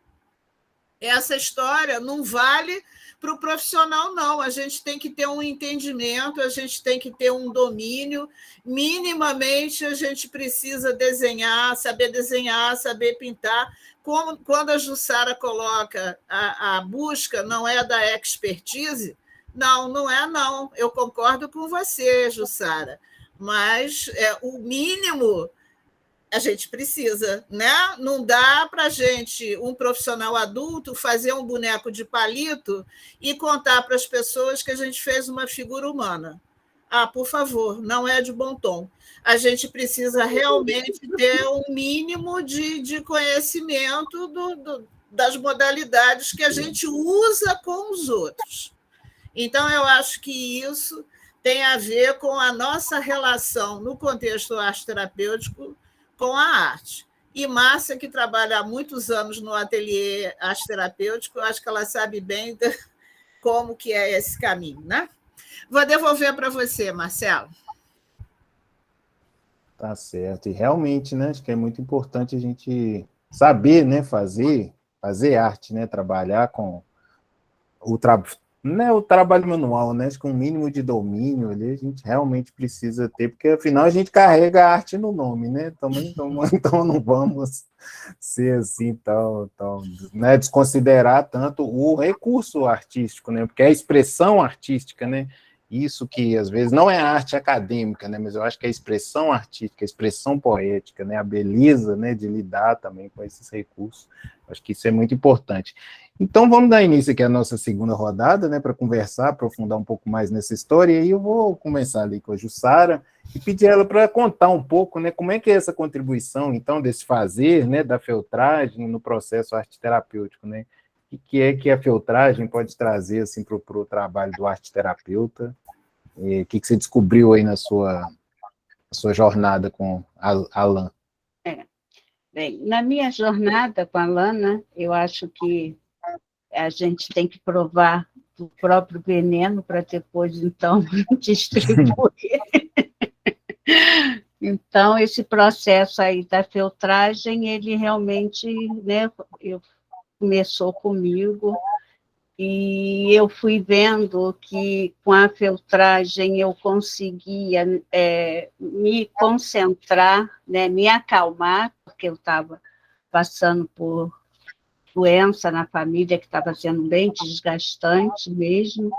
Essa história não vale para o profissional, não. A gente tem que ter um entendimento, a gente tem que ter um domínio. Minimamente, a gente precisa desenhar, saber pintar. Quando a Jussara coloca a busca não é da expertise, não é, não. Eu concordo com você, Jussara, mas o mínimo a gente precisa, né? Não dá para a gente, um profissional adulto, fazer um boneco de palito e contar para as pessoas que a gente fez uma figura humana. Por favor, não é de bom tom. A gente precisa realmente ter um mínimo de conhecimento das modalidades que a gente usa com os outros. Então, eu acho que isso tem a ver com a nossa relação, no contexto arte-terapêutico, com a arte. E Márcia, que trabalha há muitos anos no ateliê arte-terapêutico, eu acho que ela sabe bem como que é esse caminho, né? Vou devolver para você, Marcelo. Tá certo. E realmente, né, acho que é muito importante a gente saber, né, fazer arte, né, trabalhar com o trabalho manual, né, acho que um mínimo de domínio ali a gente realmente precisa ter, porque afinal a gente carrega a arte no nome, né, também, então não vamos ser assim né, desconsiderar tanto o recurso artístico, né, porque é a expressão artística, né, isso que às vezes não é arte acadêmica, né, mas eu acho que é a expressão artística, a expressão poética, né, a beleza, né, de lidar também com esses recursos, acho que isso é muito importante. Então, vamos dar início aqui à nossa segunda rodada, né, para conversar, aprofundar um pouco mais nessa história, e aí eu vou começar ali com a Jussara e pedir ela para contar um pouco, né, como é que é essa contribuição, então, desse fazer, né, da feltragem no processo arte-terapêutico, né? O que a feltragem pode trazer, assim, para o trabalho do arte-terapeuta? O que você descobriu aí na sua jornada com a Alan? Bem, na minha jornada com a Lana, eu acho que a gente tem que provar o próprio veneno para depois, então, distribuir. Então, esse processo aí da filtragem, ele realmente, né, começou comigo, e eu fui vendo que com a filtragem eu conseguia me concentrar, né, me acalmar, porque eu estava passando por doença na família que estava sendo bem desgastante mesmo,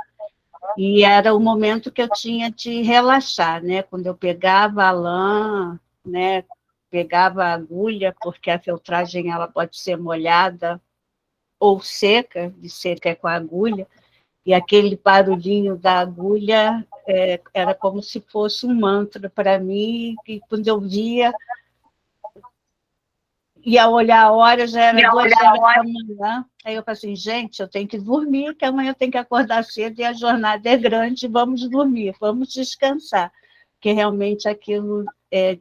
e era o momento que eu tinha de relaxar, né? Quando eu pegava a lã, né? Pegava a agulha, porque a filtragem ela pode ser molhada ou seca, de seca é com a agulha, e aquele barulhinho da agulha era como se fosse um mantra para mim, e quando eu via, ia olhar a hora, já era 2 horas da manhã. Aí eu falei assim, gente, eu tenho que dormir, que amanhã eu tenho que acordar cedo e a jornada é grande, vamos dormir, vamos descansar. Porque realmente aquilo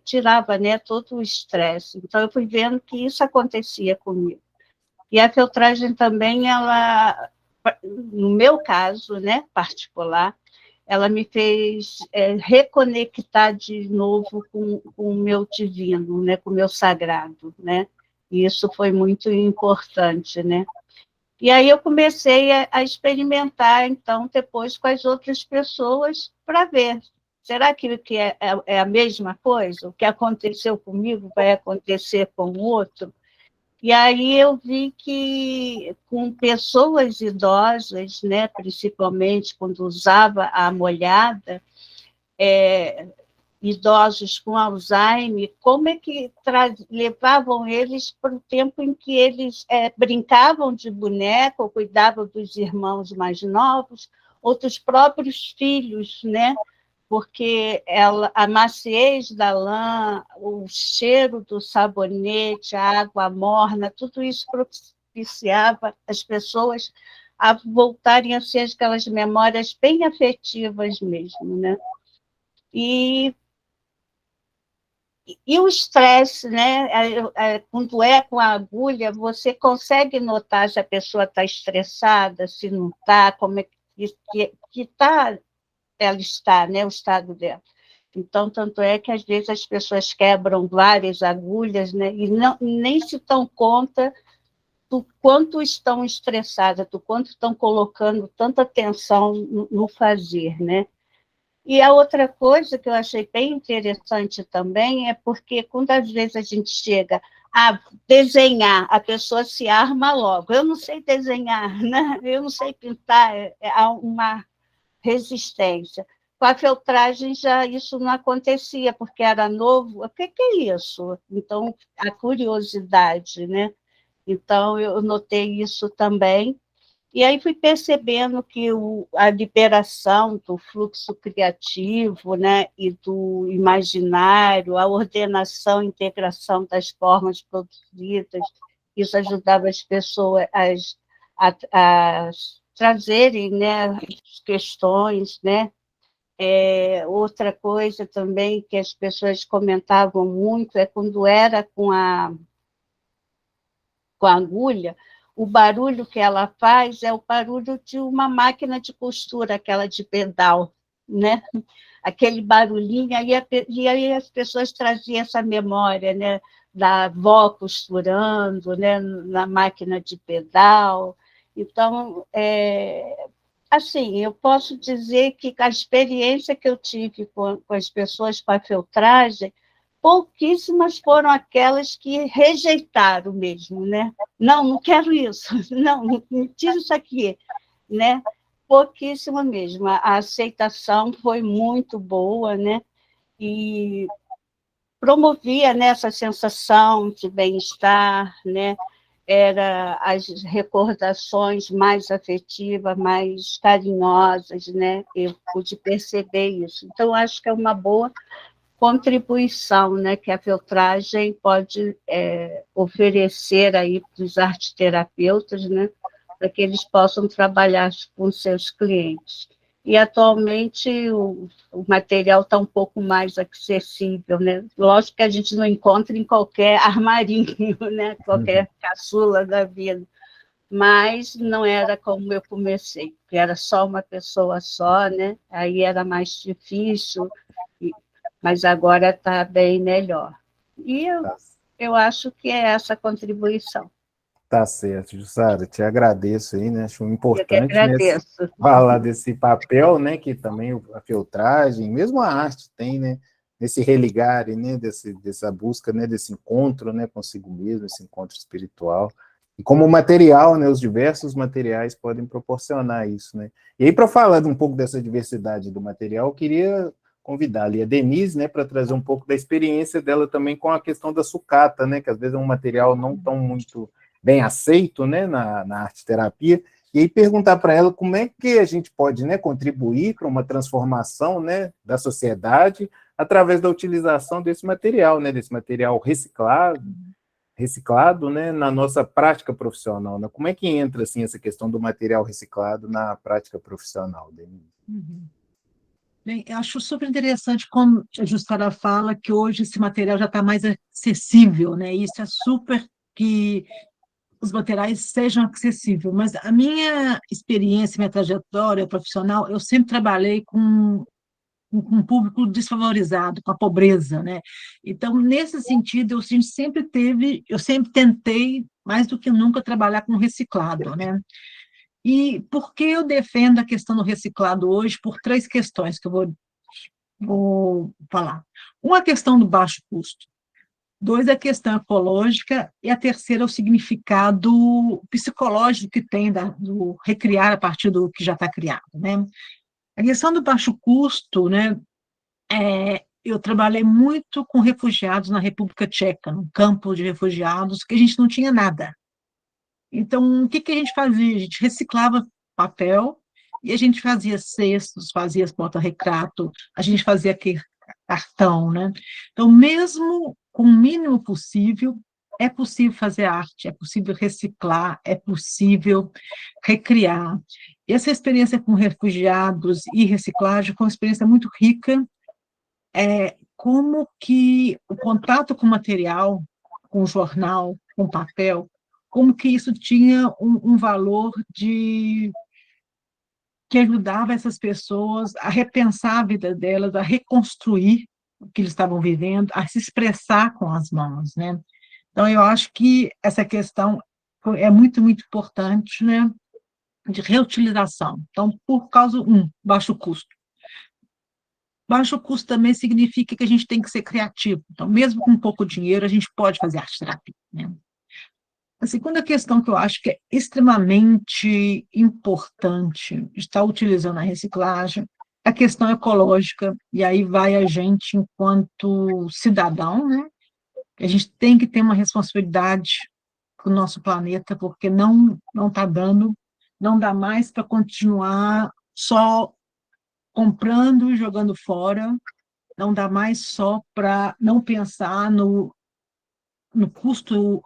tirava, né, todo o estresse. Então, eu fui vendo que isso acontecia comigo. E a filtragem também, ela, no meu caso, né, particular, ela me fez reconectar de novo com o meu divino, né, com o meu sagrado, né? E isso foi muito importante, né? E aí eu comecei a experimentar, então, depois com as outras pessoas, para ver, será que é a mesma coisa? O que aconteceu comigo vai acontecer com o outro? E aí eu vi que com pessoas idosas, né, principalmente quando usava a molhada, idosos com Alzheimer, como é que levavam eles para o tempo em que eles brincavam de boneca, ou cuidavam dos irmãos mais novos, ou dos próprios filhos, né? Porque a maciez da lã, o cheiro do sabonete, a água morna, tudo isso propiciava as pessoas a voltarem a ser aquelas memórias bem afetivas mesmo, né? E o estresse, né? Quando é com a agulha, você consegue notar se a pessoa está estressada, se não está, como é ela está, né? O estado dela. Então, tanto é que às vezes as pessoas quebram várias agulhas, né? E nem se dão conta do quanto estão estressadas, do quanto estão colocando tanta atenção no fazer, né? E a outra coisa que eu achei bem interessante também é porque quando às vezes a gente chega a desenhar, a pessoa se arma logo. Eu não sei desenhar, né? Eu não sei pintar, há uma resistência. Com a feltragem já isso não acontecia, porque era novo. O que é isso? Então, a curiosidade, né? Então, eu notei isso também. E aí fui percebendo que a liberação do fluxo criativo, né, e do imaginário, a ordenação, integração das formas produzidas, isso ajudava as pessoas a trazerem, né, as questões, né? Outra coisa também que as pessoas comentavam muito é quando era com a agulha, o barulho que ela faz é o barulho de uma máquina de costura, aquela de pedal, né? Aquele barulhinho, e aí as pessoas traziam essa memória, né? Da avó costurando, né? Na máquina de pedal. Então, assim, eu posso dizer que a experiência que eu tive com as pessoas com a feltragem, pouquíssimas foram aquelas que rejeitaram mesmo, né? Não quero isso, não, me tira isso aqui, né? Pouquíssima mesmo. A aceitação foi muito boa, né? E promovia, né, essa sensação de bem-estar, né? Era as recordações mais afetivas, mais carinhosas, né? Eu pude perceber isso. Então, acho que é uma boa contribuição, né, que a feltragem pode oferecer aí para os arteterapeutas, né, para que eles possam trabalhar com seus clientes. E, atualmente, o material está um pouco mais acessível, né? Lógico que a gente não encontra em qualquer armarinho, né, qualquer caçula da vida, mas não era como eu comecei, porque era só uma pessoa só, né? Aí era mais difícil, mas agora está bem melhor. E eu acho que é essa contribuição. Tá certo, Jussara, te agradeço aí, né? Acho Eu que importante, né, agradeço. falar desse papel, né, que também a filtragem, mesmo a arte tem, né, nesse religare, né, dessa busca, né, desse encontro, né, consigo mesmo, esse encontro espiritual. E como material, né, os diversos materiais podem proporcionar isso, né. E aí, para falar um pouco dessa diversidade do material, eu queria convidar ali a Denise, né, para trazer um pouco da experiência dela também com a questão da sucata, né, que às vezes é um material não tão muito bem aceito, né, na arte-terapia, e aí perguntar para ela como é que a gente pode, né, contribuir para uma transformação, né, da sociedade através da utilização desse material, né, reciclado, né, na nossa prática profissional, né? Como é que entra assim essa questão do material reciclado na prática profissional, Denise? Bem, eu acho super interessante como a Jussara fala que hoje esse material já está mais acessível, né? Isso é super que os materiais sejam acessíveis, mas a minha experiência, minha trajetória profissional, eu sempre trabalhei com um público desfavorizado, com a pobreza, né? Então, nesse sentido, eu sempre tentei, mais do que nunca, trabalhar com reciclado, né? E por que eu defendo a questão do reciclado hoje? Por três questões que eu vou falar. Uma, a questão do baixo custo. Dois, a questão ecológica, e a terceira, o significado psicológico que tem do recriar a partir do que já está criado, né? A questão do baixo custo, né? Eu trabalhei muito com refugiados na República Tcheca, num campo de refugiados, que a gente não tinha nada. Então, o que a gente fazia? A gente reciclava papel e a gente fazia cestos, fazia porta-retrato, a gente fazia cartão, né? Então, mesmo com o mínimo possível, é possível fazer arte, é possível reciclar, é possível recriar. E essa experiência com refugiados e reciclagem foi uma experiência muito rica, como que o contato com o material, com o jornal, com o papel, como que isso tinha um valor que ajudava essas pessoas a repensar a vida delas, a reconstruir o que eles estavam vivendo, a se expressar com as mãos, né? Então, eu acho que essa questão é muito, muito importante, né, de reutilização. Então, por causa, baixo custo. Baixo custo também significa que a gente tem que ser criativo. Então, mesmo com pouco dinheiro, a gente pode fazer arte-terapia, né? A segunda questão que eu acho que é extremamente importante estar utilizando a reciclagem é a questão ecológica, e aí vai a gente, enquanto cidadão, né? A gente tem que ter uma responsabilidade com o nosso planeta, porque não está dando, não dá mais para continuar só comprando e jogando fora, não dá mais só para não pensar no custo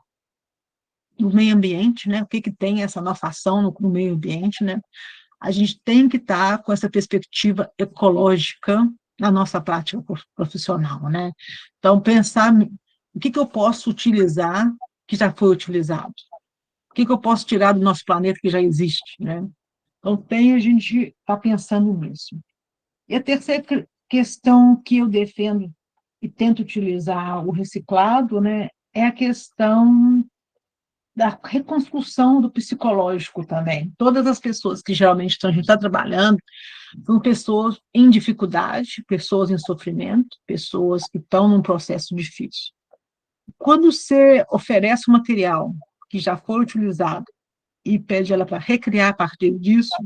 do meio ambiente, né? O que tem essa nossa ação no meio ambiente, né? A gente tem que estar com essa perspectiva ecológica na nossa prática profissional, né? Então, pensar o que eu posso utilizar que já foi utilizado, o que eu posso tirar do nosso planeta que já existe, né? Então, a gente está pensando nisso. E a terceira questão que eu defendo e tento utilizar o reciclado, né, é a questão da reconstrução do psicológico também. Todas as pessoas que geralmente a gente está trabalhando são pessoas em dificuldade, pessoas em sofrimento, pessoas que estão num processo difícil. Quando você oferece um material que já foi utilizado e pede ela para recriar a partir disso,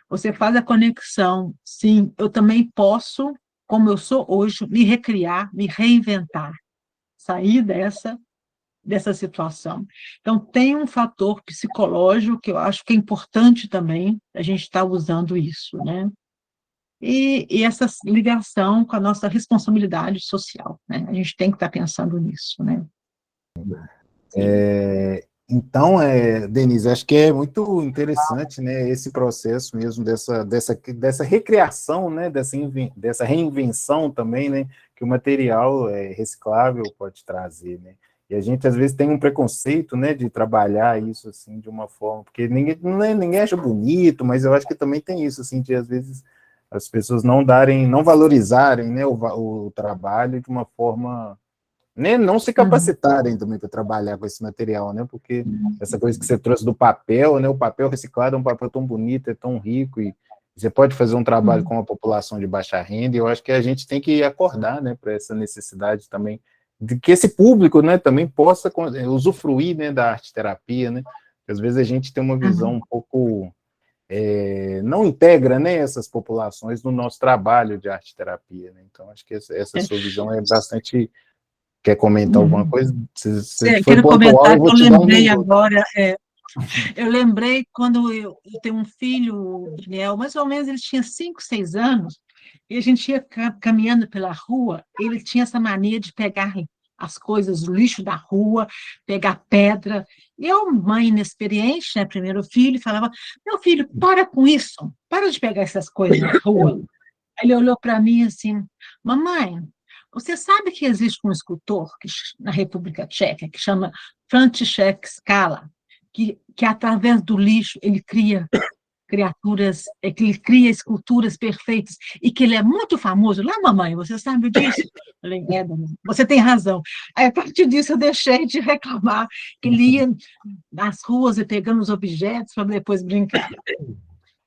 você faz a conexão, sim, eu também posso, como eu sou hoje, me recriar, me reinventar, sair dessa situação. Então, tem um fator psicológico que eu acho que é importante também a gente estar usando isso, né? E essa ligação com a nossa responsabilidade social, né? A gente tem que estar pensando nisso, né? Então, Denise, acho que é muito interessante, né, esse processo mesmo dessa recriação, né, dessa reinvenção também, né, que o material reciclável pode trazer, né? E a gente, às vezes, tem um preconceito, né, de trabalhar isso, assim, de uma forma, porque ninguém acha bonito, mas eu acho que também tem isso, assim, de, às vezes, as pessoas não valorizarem, né, o trabalho de uma forma, né, não se capacitarem também para trabalhar com esse material, né, porque essa coisa que você trouxe do papel, né, o papel reciclado é um papel tão bonito, é tão rico, e você pode fazer um trabalho com a população de baixa renda, e eu acho que a gente tem que acordar, né, para essa necessidade também, de que esse público, né, também possa usufruir, né, da arte-terapia, né, porque às vezes a gente tem uma visão um pouco, não integra, né, essas populações no nosso trabalho de arte-terapia, né, então acho que essa sua visão é bastante. Quer comentar alguma coisa? Você foi Quero pontual, comentar eu que vou eu te dar um lembrei minuto. agora, eu lembrei quando eu tenho um filho, o Daniel, mais ou menos ele tinha 5, 6 anos, e a gente ia caminhando pela rua, ele tinha essa mania de pegar as coisas, o lixo da rua, pegar pedra, e eu, mãe inexperiente, né, primeiro filho, falava, meu filho, para com isso, para de pegar essas coisas na rua. Aí ele olhou para mim assim, mamãe, você sabe que existe um escultor na República Tcheca que chama František Skala, que através do lixo ele cria criaturas, que ele cria esculturas perfeitas e que ele é muito famoso. Lá, mamãe, você sabe disso? Eu falei, Dani, você tem razão. Aí, a partir disso, eu deixei de reclamar que ele ia nas ruas e pegando os objetos para depois brincar.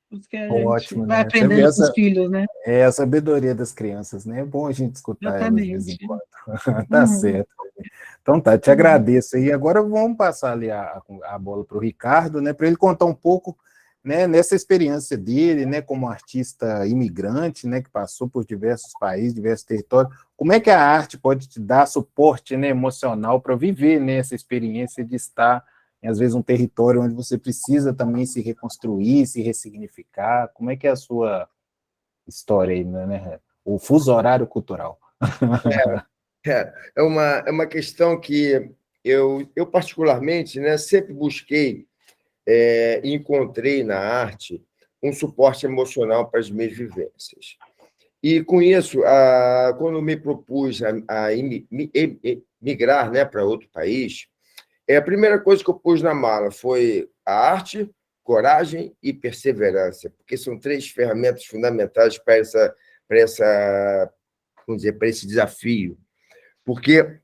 Porque a gente Ótimo, vai né? Você vê aprendendo com os filhos, né? a sabedoria das crianças, né? É bom a gente escutar elas de vez em Exatamente. quando. Tá certo. Então tá, te agradeço aí. Agora vamos passar ali a bola para o Ricardo, né? Para ele contar um pouco, né, nessa experiência dele, né, como artista imigrante, né, que passou por diversos países, diversos territórios. Como é que a arte pode te dar suporte, né, emocional para viver, né, essa experiência de estar às vezes um território onde você precisa também se reconstruir, se ressignificar? Como é que é a sua história aí, né? O fuso horário cultural. É uma questão que eu particularmente, né, sempre busquei e encontrei na arte um suporte emocional para as minhas vivências. E, com isso, quando me propus a migrar, né, para outro país, a primeira coisa que eu pus na mala foi a arte, coragem e perseverança, porque são 3 ferramentas fundamentais vamos dizer, para esse desafio. Porque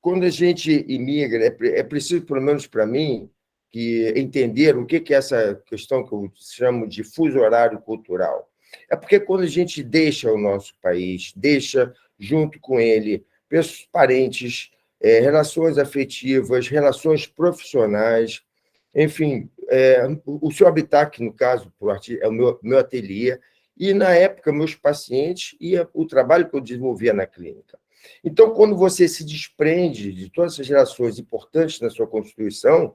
quando a gente imigra, é preciso, pelo menos para mim, que entender o que é essa questão que eu chamo de fuso horário cultural. É porque quando a gente deixa o nosso país, deixa junto com ele parentes, relações afetivas, relações profissionais, enfim, o seu habitat, que no caso é o meu ateliê, e na época meus pacientes e o trabalho que eu desenvolvia na clínica. Então, quando você se desprende de todas essas relações importantes na sua constituição,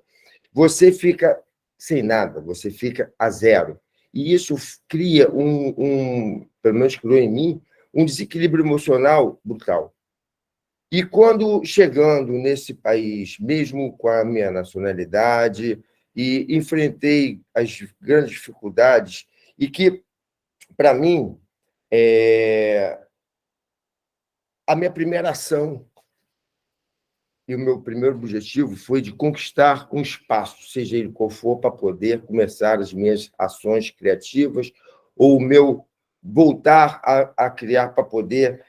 você fica sem nada, você fica a zero. E isso cria pelo menos criou em mim, um desequilíbrio emocional brutal. E quando chegando nesse país, mesmo com a minha nacionalidade, e enfrentei as grandes dificuldades, e que, para mim, a minha primeira ação e o meu primeiro objetivo foi de conquistar um espaço, seja ele qual for, para poder começar as minhas ações criativas, ou o meu voltar a criar para poder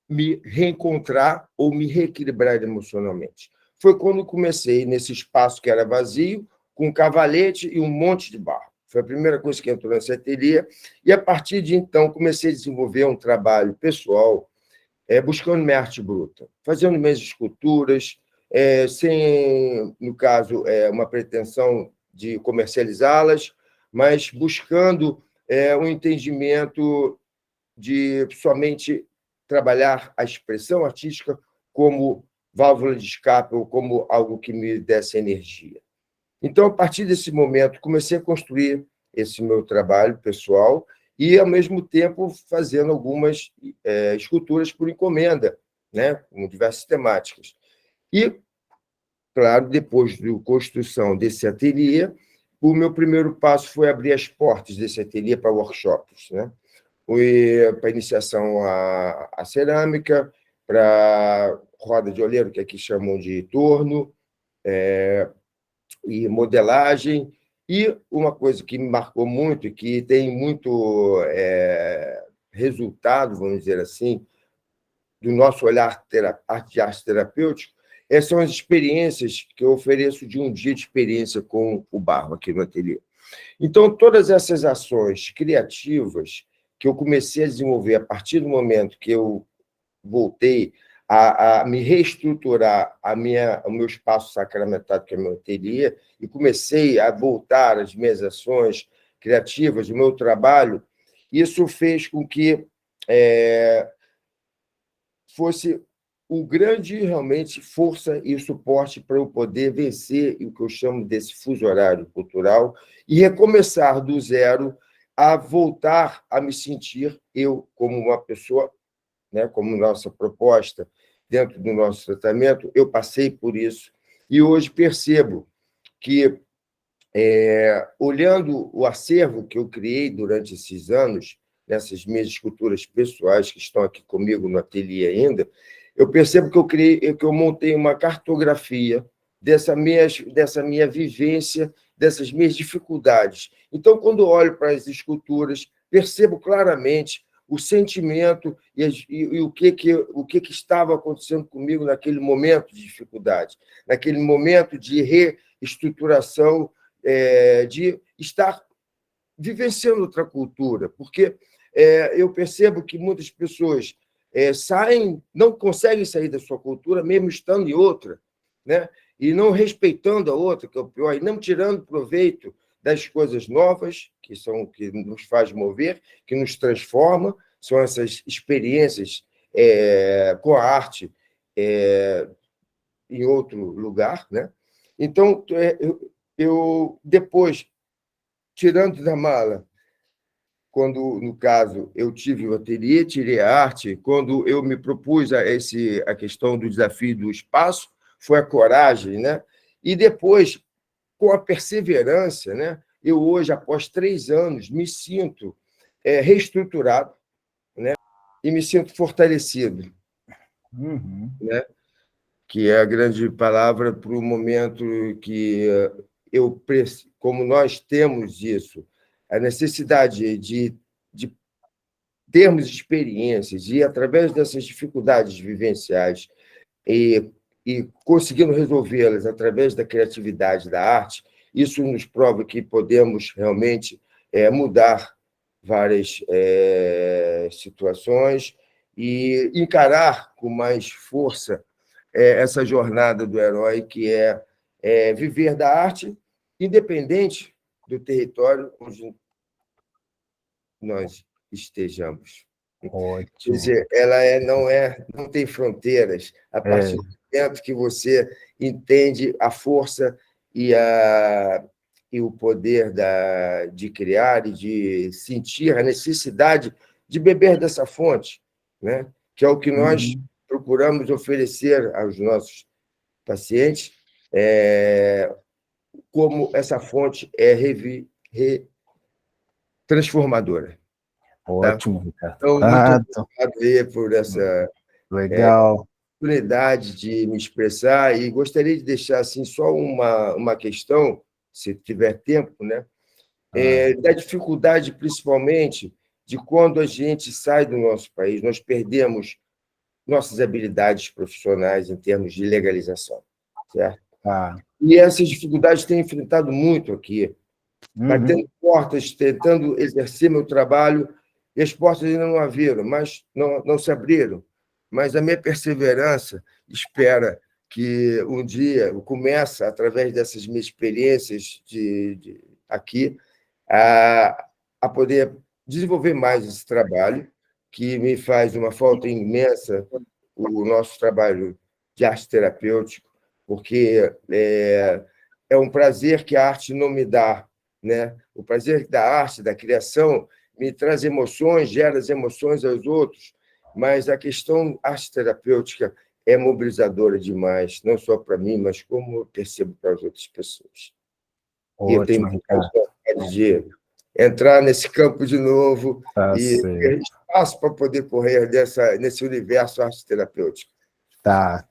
me reencontrar ou me reequilibrar emocionalmente. Foi quando comecei nesse espaço que era vazio, com um cavalete e um monte de barro. Foi a primeira coisa que entrou nesse ateliê, e, a partir de então, comecei a desenvolver um trabalho pessoal, buscando minha arte bruta, fazendo minhas esculturas, sem, no caso, uma pretensão de comercializá-las, mas buscando um entendimento de somente trabalhar a expressão artística como válvula de escape ou como algo que me desse energia. Então, a partir desse momento, comecei a construir esse meu trabalho pessoal e, ao mesmo tempo, fazendo algumas esculturas por encomenda, né, com diversas temáticas. E, claro, depois da construção desse ateliê, o meu primeiro passo foi abrir as portas desse ateliê para workshops, né? Para iniciação à cerâmica, para roda de oleiro, que aqui chamam de torno, e modelagem. E uma coisa que me marcou muito, e que tem muito resultado, vamos dizer assim, do nosso olhar de arte terapêutico, são as experiências que eu ofereço de um dia de experiência com o barro aqui no ateliê. Então, todas essas ações criativas que eu comecei a desenvolver a partir do momento que eu voltei a me reestruturar o meu espaço sacramentado, que é meu ateliê, e comecei a voltar às minhas ações criativas, o meu trabalho, isso fez com que fosse um grande, realmente, força e suporte para eu poder vencer o que eu chamo desse fuso horário cultural e recomeçar do zero a voltar a me sentir eu como uma pessoa, né, como nossa proposta dentro do nosso tratamento. Eu passei por isso e hoje percebo que, olhando o acervo que eu criei durante esses anos, nessas minhas esculturas pessoais que estão aqui comigo no ateliê ainda, eu percebo que eu montei uma cartografia dessa minha vivência, dessas minhas dificuldades. Então, quando eu olho para as esculturas, percebo claramente o sentimento e o que estava acontecendo comigo naquele momento de dificuldade, naquele momento de reestruturação, de estar vivenciando outra cultura, porque eu percebo que muitas pessoas não conseguem sair da sua cultura, mesmo estando em outra, né? E não respeitando a outra, que é o pior, e não tirando proveito das coisas novas, que nos faz mover, que nos transforma, são essas experiências com a arte em outro lugar, né? Então, eu depois, tirando da mala, quando, no caso, eu tive o ateliê, tirei a arte, quando eu me propus a questão do desafio do espaço, foi a coragem, né? E depois, com a perseverança, né? Eu hoje, após 3 anos, me sinto reestruturado, né? E me sinto fortalecido, né? Que é a grande palavra para o momento que como nós temos isso, a necessidade de termos experiências e, através dessas dificuldades vivenciais e conseguindo resolvê-las através da criatividade, da arte, isso nos prova que podemos realmente mudar várias situações e encarar com mais força essa jornada do herói, que é viver da arte, independente do território onde nós estejamos. Ótimo. Quer dizer, ela não tem fronteiras. A partir do momento que você entende a força e o poder de criar e de sentir a necessidade de beber dessa fonte, né? que é o que nós procuramos oferecer aos nossos pacientes, como essa fonte é transformadora. Ótimo, Ricardo. Então, muito obrigado por essa legal. oportunidade de me expressar, e gostaria de deixar assim, só uma questão, se tiver tempo, né? Da dificuldade, principalmente, de quando a gente sai do nosso país, nós perdemos nossas habilidades profissionais em termos de legalização, certo? E essas dificuldades tenho enfrentado muito aqui, batendo portas, tentando exercer meu trabalho, e as portas ainda não abriram, mas não se abriram. Mas a minha perseverança espera que um dia eu comece, através dessas minhas experiências aqui, a poder desenvolver mais esse trabalho, que me faz uma falta imensa o nosso trabalho de arte terapêutico, porque é um prazer que a arte não me dá, né? O prazer da arte, da criação, me traz emoções, gera as emoções aos outros, mas a questão arte terapêutica é mobilizadora demais, não só para mim, mas como eu percebo para as outras pessoas. E eu tenho vontade de entrar nesse campo de novo e ter espaço para poder correr nesse universo arte terapêutico.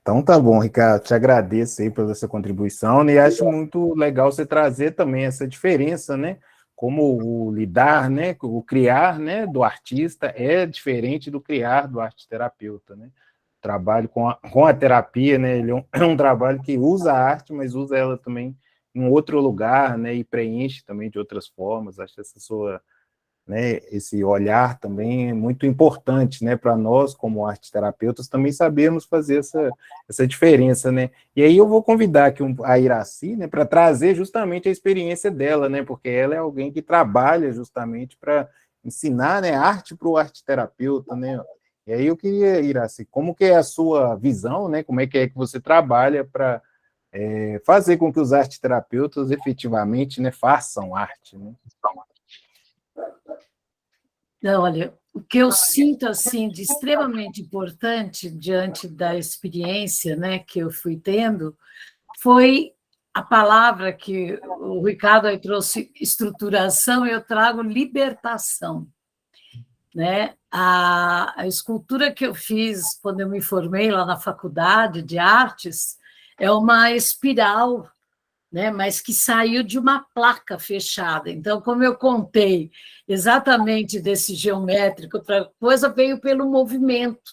Então tá bom, Ricardo, te agradeço aí pela sua contribuição, e acho muito legal você trazer também essa diferença, né? Como o lidar, né? O criar, né? Do artista é diferente do criar do arte terapeuta, né? O trabalho com a terapia, né? Ele é um trabalho que usa a arte, mas usa ela também em outro lugar, né? E preenche também de outras formas. Acho essa sua, né, esse olhar também é muito importante, né, para nós, como arteterapeutas, também sabermos fazer essa diferença, né? E aí eu vou convidar aqui a Iracy, né, para trazer justamente a experiência dela, né, porque ela é alguém que trabalha justamente para ensinar, né, arte para o arteterapeuta, né? E aí eu queria, Iracy, como que é a sua visão, né? Como é que você trabalha para fazer com que os arteterapeutas efetivamente, né, façam arte, né? Não, olha, o que eu sinto assim de extremamente importante diante da experiência, né, que eu fui tendo, foi a palavra que o Ricardo aí trouxe, estruturação, eu trago libertação, né? A escultura que eu fiz quando eu me formei lá na Faculdade de Artes é uma espiral, né, mas que saiu de uma placa fechada. Então, como eu contei exatamente desse geométrico, outra coisa veio pelo movimento,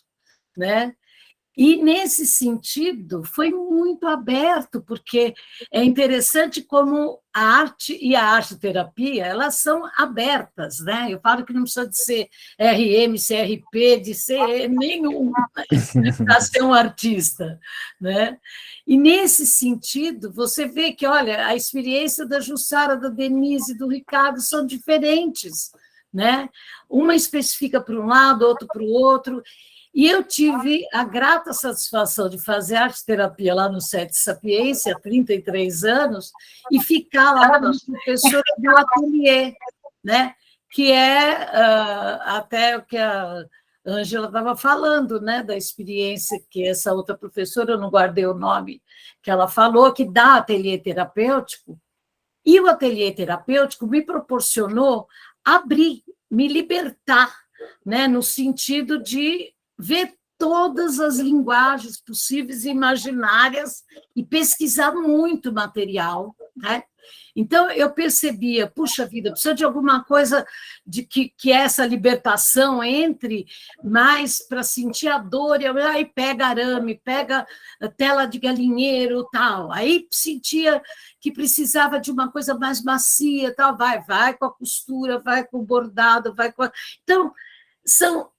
né? E, nesse sentido, foi muito aberto, porque é interessante como a arte e a arte-terapia, elas são abertas, né? Eu falo que não precisa de ser RM, CRP, de ser nenhum para ser um artista, né? E, nesse sentido, você vê que, olha, a experiência da Jussara, da Denise, do Ricardo são diferentes, né? Uma especifica para um lado, outra para o outro. E eu tive a grata satisfação de fazer arte-terapia lá no Sete Sapiência, há 33 anos, e ficar lá como professora do ateliê, né? Que é até o que a Ângela estava falando, né? Da experiência que essa outra professora, eu não guardei o nome, que ela falou, que dá ateliê terapêutico, e o ateliê terapêutico me proporcionou abrir, me libertar, né? No sentido de ver todas as linguagens possíveis e imaginárias e pesquisar muito material, né? Então, eu percebia, puxa vida, precisa de alguma coisa de que é essa libertação entre mais para sentir a dor, e aí pega arame, pega tela de galinheiro, tal. Aí sentia que precisava de uma coisa mais macia, tal. Vai com a costura, vai com o bordado, vai com a... Então, são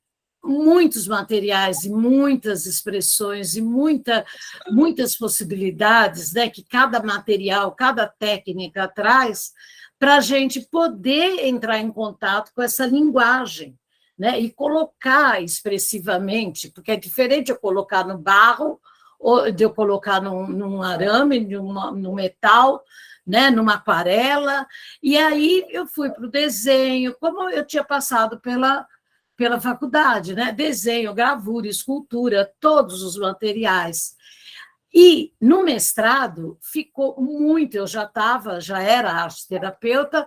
muitos materiais e muitas expressões e muitas possibilidades, né, que cada material, cada técnica traz para a gente poder entrar em contato com essa linguagem, né, e colocar expressivamente, porque é diferente eu colocar no barro ou de eu colocar num arame, num metal, né, numa aquarela, e aí eu fui para o desenho, como eu tinha passado pela faculdade, né? Desenho, gravura, escultura, todos os materiais. E no mestrado ficou muito, eu já era arte-terapeuta,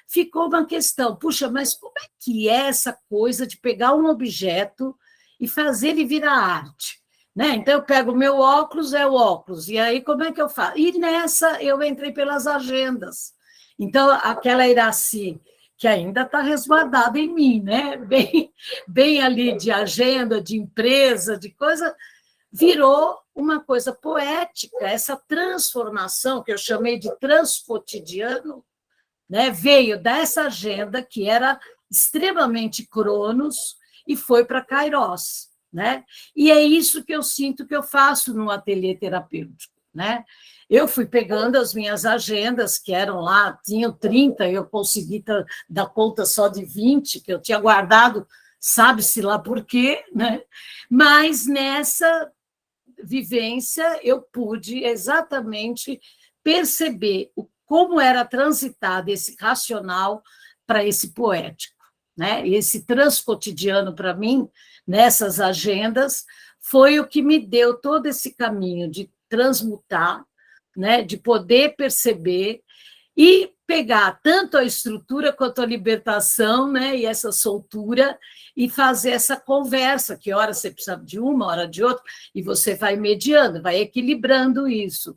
ficou uma questão, puxa, mas como é que é essa coisa de pegar um objeto e fazer ele virar arte? Né? Então, eu pego o meu óculos, é o óculos, e aí como é que eu faço? E nessa eu entrei pelas agendas. Então, aquela Iraci, que ainda está resguardada em mim, né? Bem ali de agenda, de empresa, de coisa, virou uma coisa poética, essa transformação que eu chamei de transcotidiano, né? Veio dessa agenda que era extremamente cronos e foi para Kairos. Né? E é isso que eu sinto que eu faço no ateliê terapêutico. Né? Eu fui pegando as minhas agendas, que eram lá, tinham 30, eu consegui dar conta só de 20, que eu tinha guardado, sabe-se lá por quê, né? Mas nessa vivência eu pude exatamente perceber como era transitado esse racional para esse poético. Né? E esse transcotidiano, para mim, nessas agendas, foi o que me deu todo esse caminho de transmutar, né? De poder perceber e pegar tanto a estrutura quanto a libertação, né? E essa soltura, e fazer essa conversa, que hora você precisa de uma, hora de outra, e você vai mediando, vai equilibrando isso.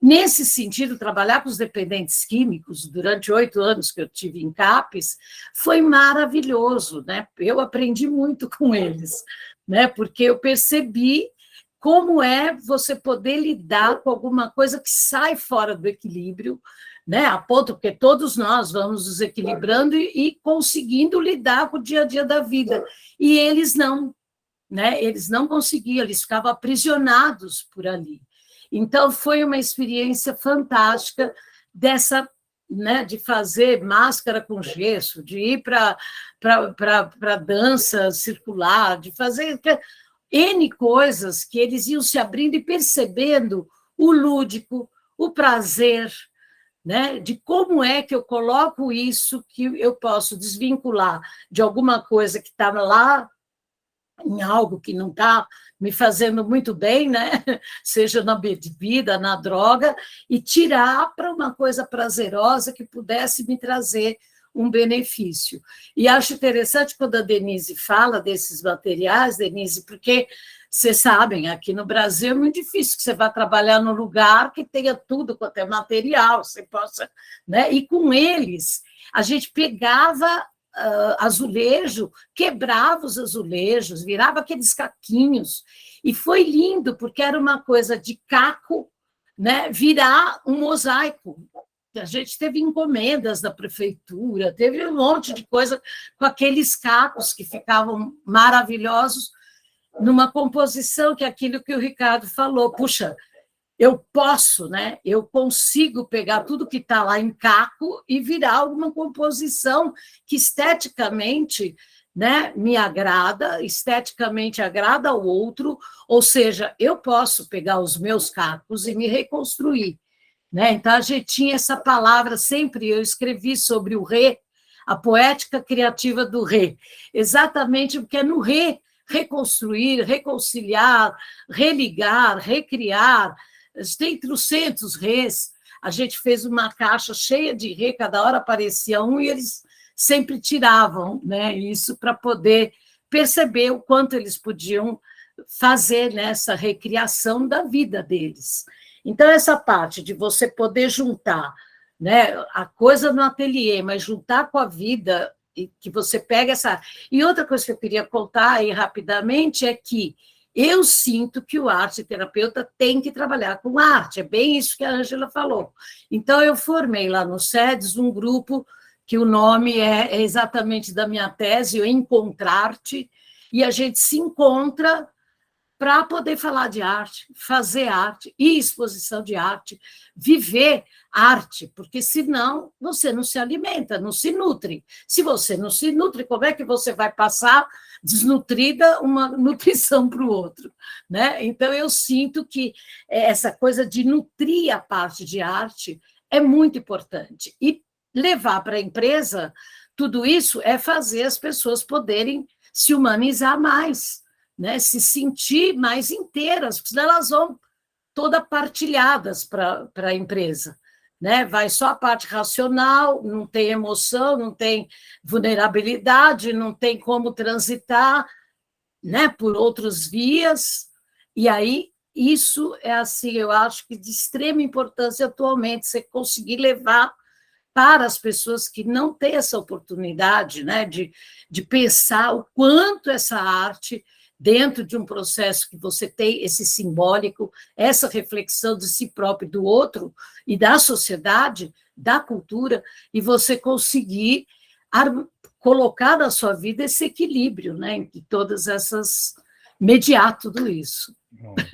Nesse sentido, trabalhar com os dependentes químicos, durante 8 anos que eu tive em CAPES, foi maravilhoso, né? Eu aprendi muito com eles, né? Porque eu percebi como é você poder lidar com alguma coisa que sai fora do equilíbrio, né? A ponto que todos nós vamos nos equilibrando e conseguindo lidar com o dia a dia da vida. E eles não, né? Eles não conseguiam, eles ficavam aprisionados por ali. Então, foi uma experiência fantástica dessa, né, de fazer máscara com gesso, de ir para dança circular, de fazer N coisas que eles iam se abrindo e percebendo o lúdico, o prazer, né, de como é que eu coloco isso, que eu posso desvincular de alguma coisa que estava lá, em algo que não está me fazendo muito bem, né? Seja na bebida, na droga, e tirar para uma coisa prazerosa que pudesse me trazer um benefício. E acho interessante quando a Denise fala desses materiais, Denise, porque vocês sabem, aqui no Brasil é muito difícil que você vá trabalhar num lugar que tenha tudo quanto é material, você possa, né? E com eles, a gente pegava azulejo, quebrava os azulejos, virava aqueles caquinhos, e foi lindo, porque era uma coisa de caco, né, virar um mosaico. A gente teve encomendas da prefeitura, teve um monte de coisa com aqueles cacos que ficavam maravilhosos, numa composição que é aquilo que o Ricardo falou, puxa, eu posso, né? Eu consigo pegar tudo que está lá em caco e virar alguma composição que esteticamente, né, me agrada, esteticamente agrada ao outro, ou seja, eu posso pegar os meus cacos e me reconstruir. Né? Então, a gente tinha essa palavra sempre, eu escrevi sobre o Rê, a poética criativa do Rê, exatamente porque é no Rê reconstruir, reconciliar, religar, recriar. Tem trocentos rês, a gente fez uma caixa cheia de rê, cada hora aparecia um e eles sempre tiravam, né, isso para poder perceber o quanto eles podiam fazer nessa recriação da vida deles. Então, essa parte de você poder juntar, né, a coisa no ateliê, mas juntar com a vida, e que você pega essa... E outra coisa que eu queria contar aí rapidamente é que eu sinto que o arte-terapeuta tem que trabalhar com arte, é bem isso que a Ângela falou. Então, eu formei lá no SEDES um grupo que o nome é exatamente da minha tese, o Encontrar-te, e a gente se encontra para poder falar de arte, fazer arte, e exposição de arte, viver arte, porque senão você não se alimenta, não se nutre. Se você não se nutre, como é que você vai passar desnutrida uma nutrição para o outro? Né? Então, eu sinto que essa coisa de nutrir a parte de arte é muito importante. E levar para a empresa tudo isso é fazer as pessoas poderem se humanizar mais, né? Se sentir mais inteiras, porque senão elas vão todas partilhadas para a empresa. Né? Vai só a parte racional, não tem emoção, não tem vulnerabilidade, não tem como transitar, né, por outros vias, e aí isso é assim, eu acho que de extrema importância atualmente, você conseguir levar para as pessoas que não têm essa oportunidade, né, de pensar o quanto essa arte, dentro de um processo que você tem esse simbólico, essa reflexão de si próprio e do outro, e da sociedade, da cultura, e você conseguir colocar na sua vida esse equilíbrio, né, entre todas essas, mediar tudo isso.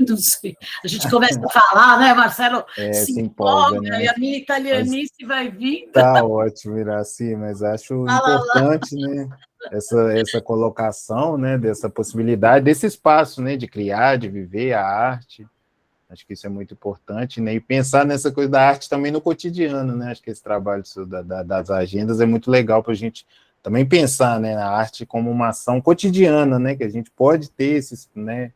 Não sei. A gente começa a falar, né, Marcelo? Se empolga, né? E a minha italianice vai vir. Tá ótimo, Iraci, mas acho importante, né, essa colocação, né, dessa possibilidade, desse espaço, né, de criar, de viver a arte. Acho que isso é muito importante, né, e pensar nessa coisa da arte também no cotidiano, né, acho que esse trabalho das agendas é muito legal para a gente também pensar, né, na arte como uma ação cotidiana, né, que a gente pode ter né,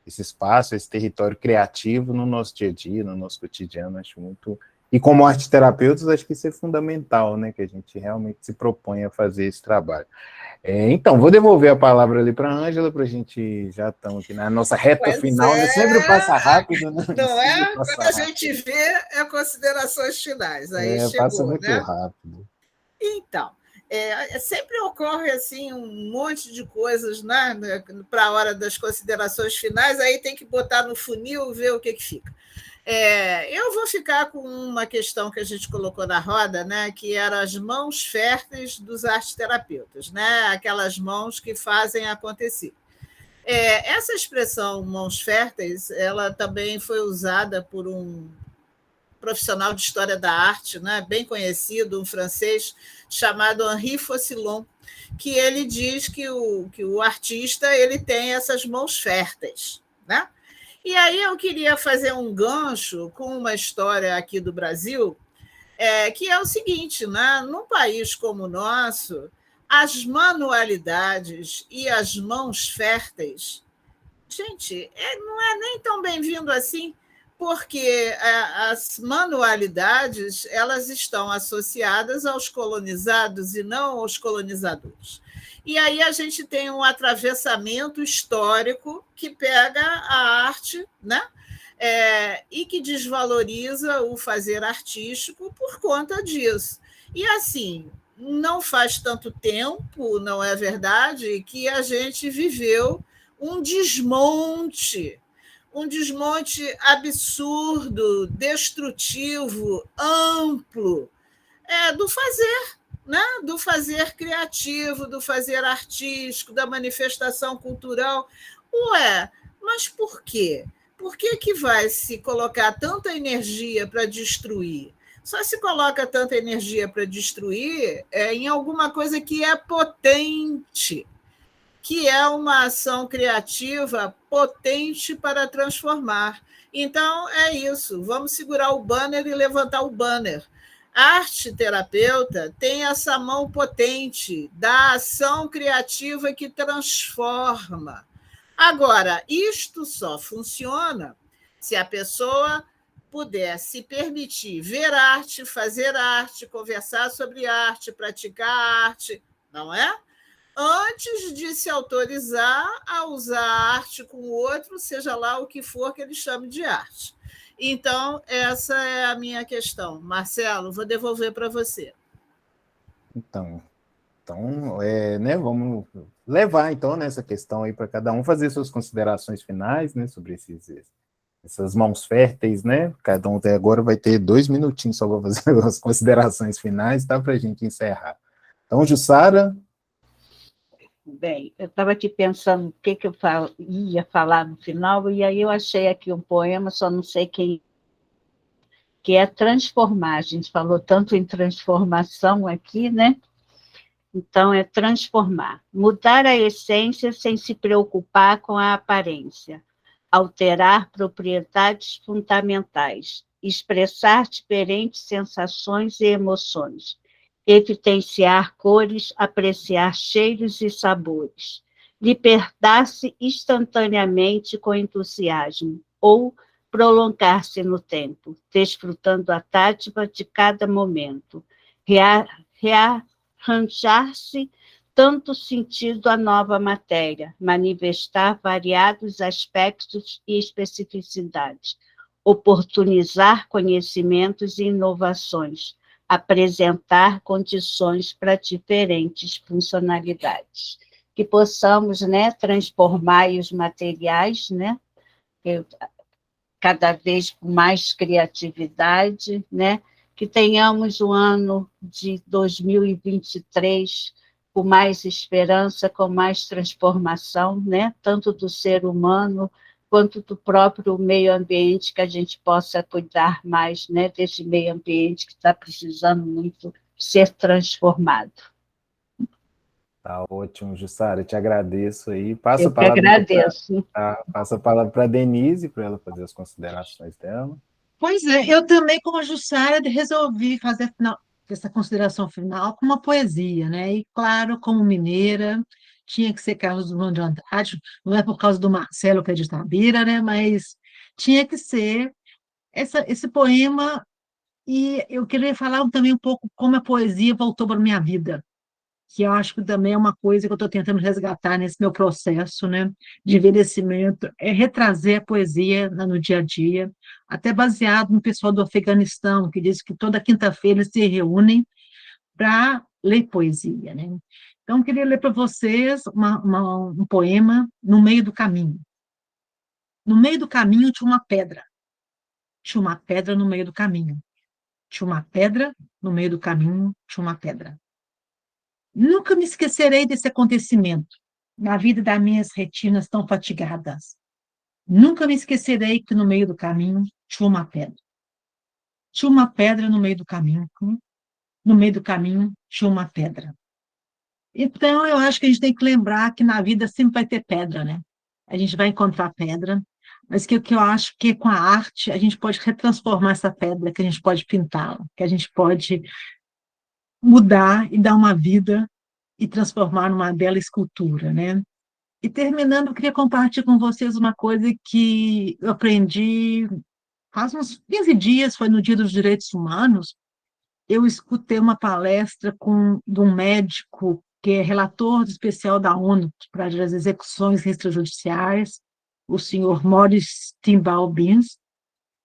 esse espaço, esse território criativo no nosso dia a dia, no nosso cotidiano, acho muito... E como arteterapeutas, acho que isso é fundamental, né, que a gente realmente se propõe a fazer esse trabalho. Então, vou devolver a palavra ali para a Ângela, para a gente, já estamos aqui na nossa reta final, né? Sempre passa rápido, né? Não é? Quando a gente vê, é considerações finais, aí chegou, passa muito né? rápido. Então, sempre ocorre assim um monte de coisas, né, para a hora das considerações finais, aí tem que botar no funil e ver o que fica. Eu vou ficar com uma questão que a gente colocou na roda, né, que eram as mãos férteis dos arteterapeutas, né, aquelas mãos que fazem acontecer. Essa expressão mãos férteis, ela também foi usada por um profissional de história da arte, né, bem conhecido, um francês chamado Henri Faucillon, que ele diz que o artista ele tem essas mãos férteis, né? E aí eu queria fazer um gancho com uma história aqui do Brasil, que é o seguinte, né? Num país como o nosso, as manualidades e as mãos férteis, gente, não é nem tão bem-vindo assim, porque as manualidades elas estão associadas aos colonizados e não aos colonizadores. E aí a gente tem um atravessamento histórico que pega a arte, né? E que desvaloriza o fazer artístico por conta disso. E assim, não faz tanto tempo, não é verdade, que a gente viveu um desmonte absurdo, destrutivo, amplo, do fazer, né? Do fazer criativo, do fazer artístico, da manifestação cultural. Mas por quê? Por que vai se colocar tanta energia para destruir? Só se coloca tanta energia para destruir em alguma coisa que é potente, que é uma ação criativa potente para transformar. Então, é isso. Vamos segurar o banner e levantar o banner. A arte-terapeuta tem essa mão potente da ação criativa que transforma. Agora, isto só funciona se a pessoa puder se permitir ver arte, fazer arte, conversar sobre arte, praticar arte, não é? Antes de se autorizar a usar a arte com o outro, seja lá o que for que ele chame de arte. Então, essa é a minha questão. Marcelo, vou devolver para você. Então né, vamos levar então nessa questão aí para cada um fazer suas considerações finais, né, sobre essas mãos férteis, né? Cada um até agora vai ter 2 minutinhos só para fazer as considerações finais, tá, para a gente encerrar. Então, Jussara. Bem, eu estava aqui pensando o que eu ia falar no final, e aí eu achei aqui um poema, só não sei quem, que é Transformar. A gente falou tanto em transformação aqui, né? Então, é transformar. Mudar a essência sem se preocupar com a aparência. Alterar propriedades fundamentais. Expressar diferentes sensações e emoções. Evidenciar cores, apreciar cheiros e sabores. libertar-se instantaneamente com entusiasmo, ou prolongar-se no tempo, desfrutando a tática de cada momento, rearranjar-se tanto sentido à nova matéria, manifestar variados aspectos e especificidades, oportunizar conhecimentos e inovações, apresentar condições para diferentes funcionalidades. Que possamos, né, transformar os materiais, né, cada vez com mais criatividade, né, que tenhamos o ano de 2023 com mais esperança, com mais transformação, né, tanto do ser humano quanto do próprio meio ambiente, que a gente possa cuidar mais, né, desse meio ambiente que está precisando muito ser transformado. Tá ótimo, Jussara, te agradeço aí. Passo Eu a palavra, que agradeço. passo a palavra para a Denise, para ela fazer as considerações dela. Pois é, eu também, como a Jussara, resolvi fazer essa consideração final com uma poesia, né? E, claro, como mineira, tinha que ser Carlos Drummond de Andrade, não é por causa do Marcelo, que é de Itabira, né? Mas tinha que ser esse poema, e eu queria falar também um pouco como a poesia voltou para a minha vida, que eu acho que também é uma coisa que eu estou tentando resgatar nesse meu processo, né, de envelhecimento, é retrazer a poesia no dia a dia, até baseado no pessoal do Afeganistão, que diz que toda quinta-feira eles se reúnem para ler poesia, né? Então, eu queria ler para vocês um poema, No Meio do Caminho. No meio do caminho tinha uma pedra. Tinha uma pedra no meio do caminho. Tinha uma pedra no meio do caminho, tinha uma pedra. Nunca me esquecerei desse acontecimento, na vida das minhas retinas tão fatigadas. Nunca me esquecerei que no meio do caminho tinha uma pedra. Tinha uma pedra no meio do caminho. No meio do caminho tinha uma pedra. Então, eu acho que a gente tem que lembrar que na vida sempre vai ter pedra, né? A gente vai encontrar pedra, mas que o que eu acho que com a arte a gente pode retransformar essa pedra, que a gente pode pintá-la, que a gente pode mudar e dar uma vida e transformar numa bela escultura, né? E terminando, eu queria compartilhar com vocês uma coisa que eu aprendi faz uns 15 dias, foi no Dia dos Direitos Humanos. Eu escutei uma palestra de um médico que é relator especial da ONU para as execuções extrajudiciais, o senhor Maurice Timbaugh-Bins.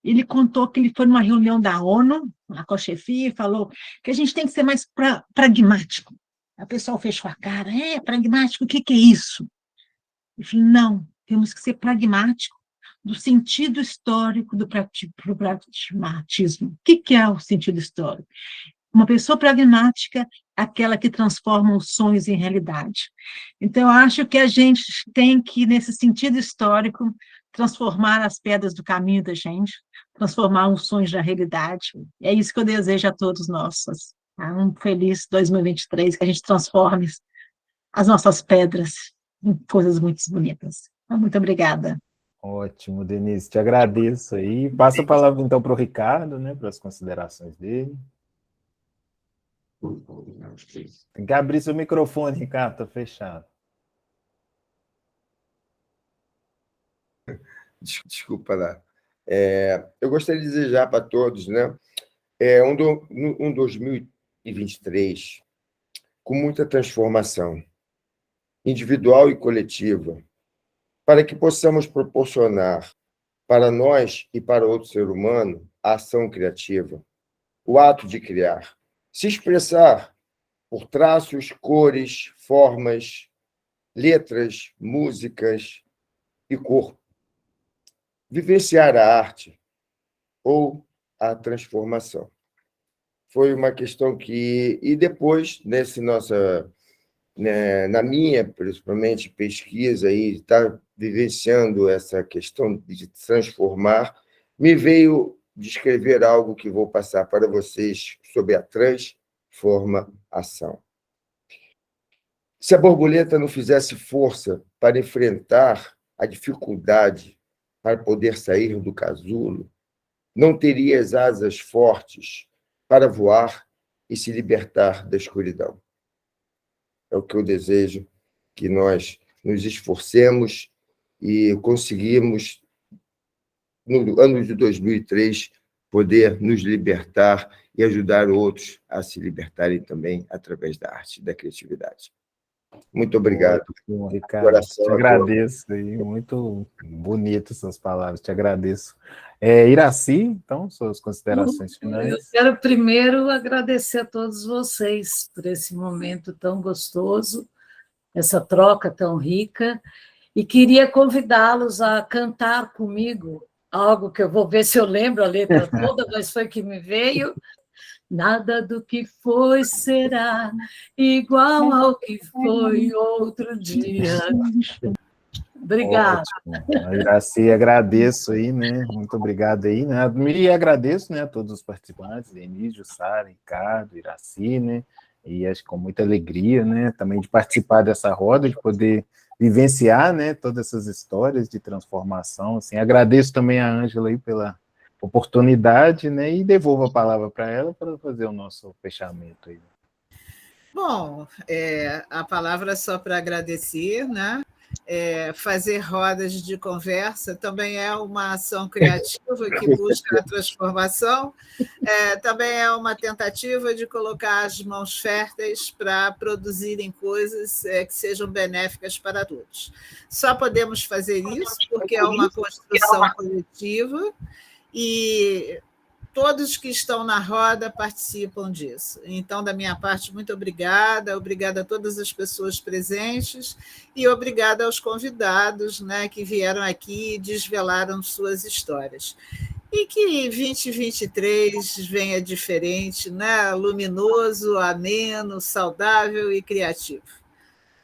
Ele contou que ele foi numa reunião da ONU, com a chefia, e falou que a gente tem que ser mais pragmático. A pessoa fechou a cara, pragmático, o que é isso? Eu falei, não, temos que ser pragmático do sentido histórico do pragmatismo. O que é o sentido histórico? Uma pessoa pragmática é aquela que transforma os sonhos em realidade. Então, eu acho que a gente tem que, nesse sentido histórico, transformar as pedras do caminho da gente, transformar os sonhos na realidade. E é isso que eu desejo a todos nós. Tá? Um feliz 2023, que a gente transforme as nossas pedras em coisas muito bonitas. Muito obrigada. Ótimo, Denise, te agradeço aí. Passo a palavra, então, para o Ricardo, né, para as considerações dele. Tem que abrir seu microfone, Ricardo, está fechado. Desculpa lá. Eu gostaria de desejar para todos, né, um 2023 com muita transformação individual e coletiva, para que possamos proporcionar para nós e para outro ser humano a ação criativa, o ato de criar, se expressar por traços, cores, formas, letras, músicas e corpo. Vivenciar a arte ou a transformação. Foi uma questão que... E depois, na minha, principalmente, pesquisa, e estar vivenciando essa questão de transformar, me veio descrever algo que vou passar para vocês sobre a transformação. Se a borboleta não fizesse força para enfrentar a dificuldade para poder sair do casulo, não teria as asas fortes para voar e se libertar da escuridão. É o que eu desejo que nós nos esforcemos e conseguimos, no ano de 2003, poder nos libertar e ajudar outros a se libertarem também através da arte e da criatividade. Muito obrigado. Ótimo, Ricardo. Te agradeço. Aí, muito bonito suas palavras, te agradeço. Iracy, então, suas considerações finais. Eu quero primeiro agradecer a todos vocês por esse momento tão gostoso, essa troca tão rica, e queria convidá-los a cantar comigo algo que eu vou ver se eu lembro a letra toda, mas foi que me veio. Nada do que foi será igual ao que foi outro dia. Obrigada. Iracy, agradeço aí, né? Muito obrigado aí, né? E agradeço, né, a todos os participantes, Enísio, Sara, Ricardo, Iracy, né? E acho que com muita alegria, né? Também de participar dessa roda, de poder vivenciar, né, todas essas histórias de transformação. Assim, agradeço também a Ângela aí pela oportunidade, né? E devolvo a palavra para ela para fazer o nosso fechamento aí. Bom, a palavra é só para agradecer, né? Fazer rodas de conversa também é uma ação criativa que busca a transformação, também é uma tentativa de colocar as mãos férteis para produzirem coisas que sejam benéficas para todos. Só podemos fazer isso porque é uma construção coletiva e todos que estão na roda participam disso. Então, da minha parte, muito obrigada a todas as pessoas presentes e obrigada aos convidados, né, que vieram aqui e desvelaram suas histórias. E que 2023 venha diferente, né, luminoso, ameno, saudável e criativo.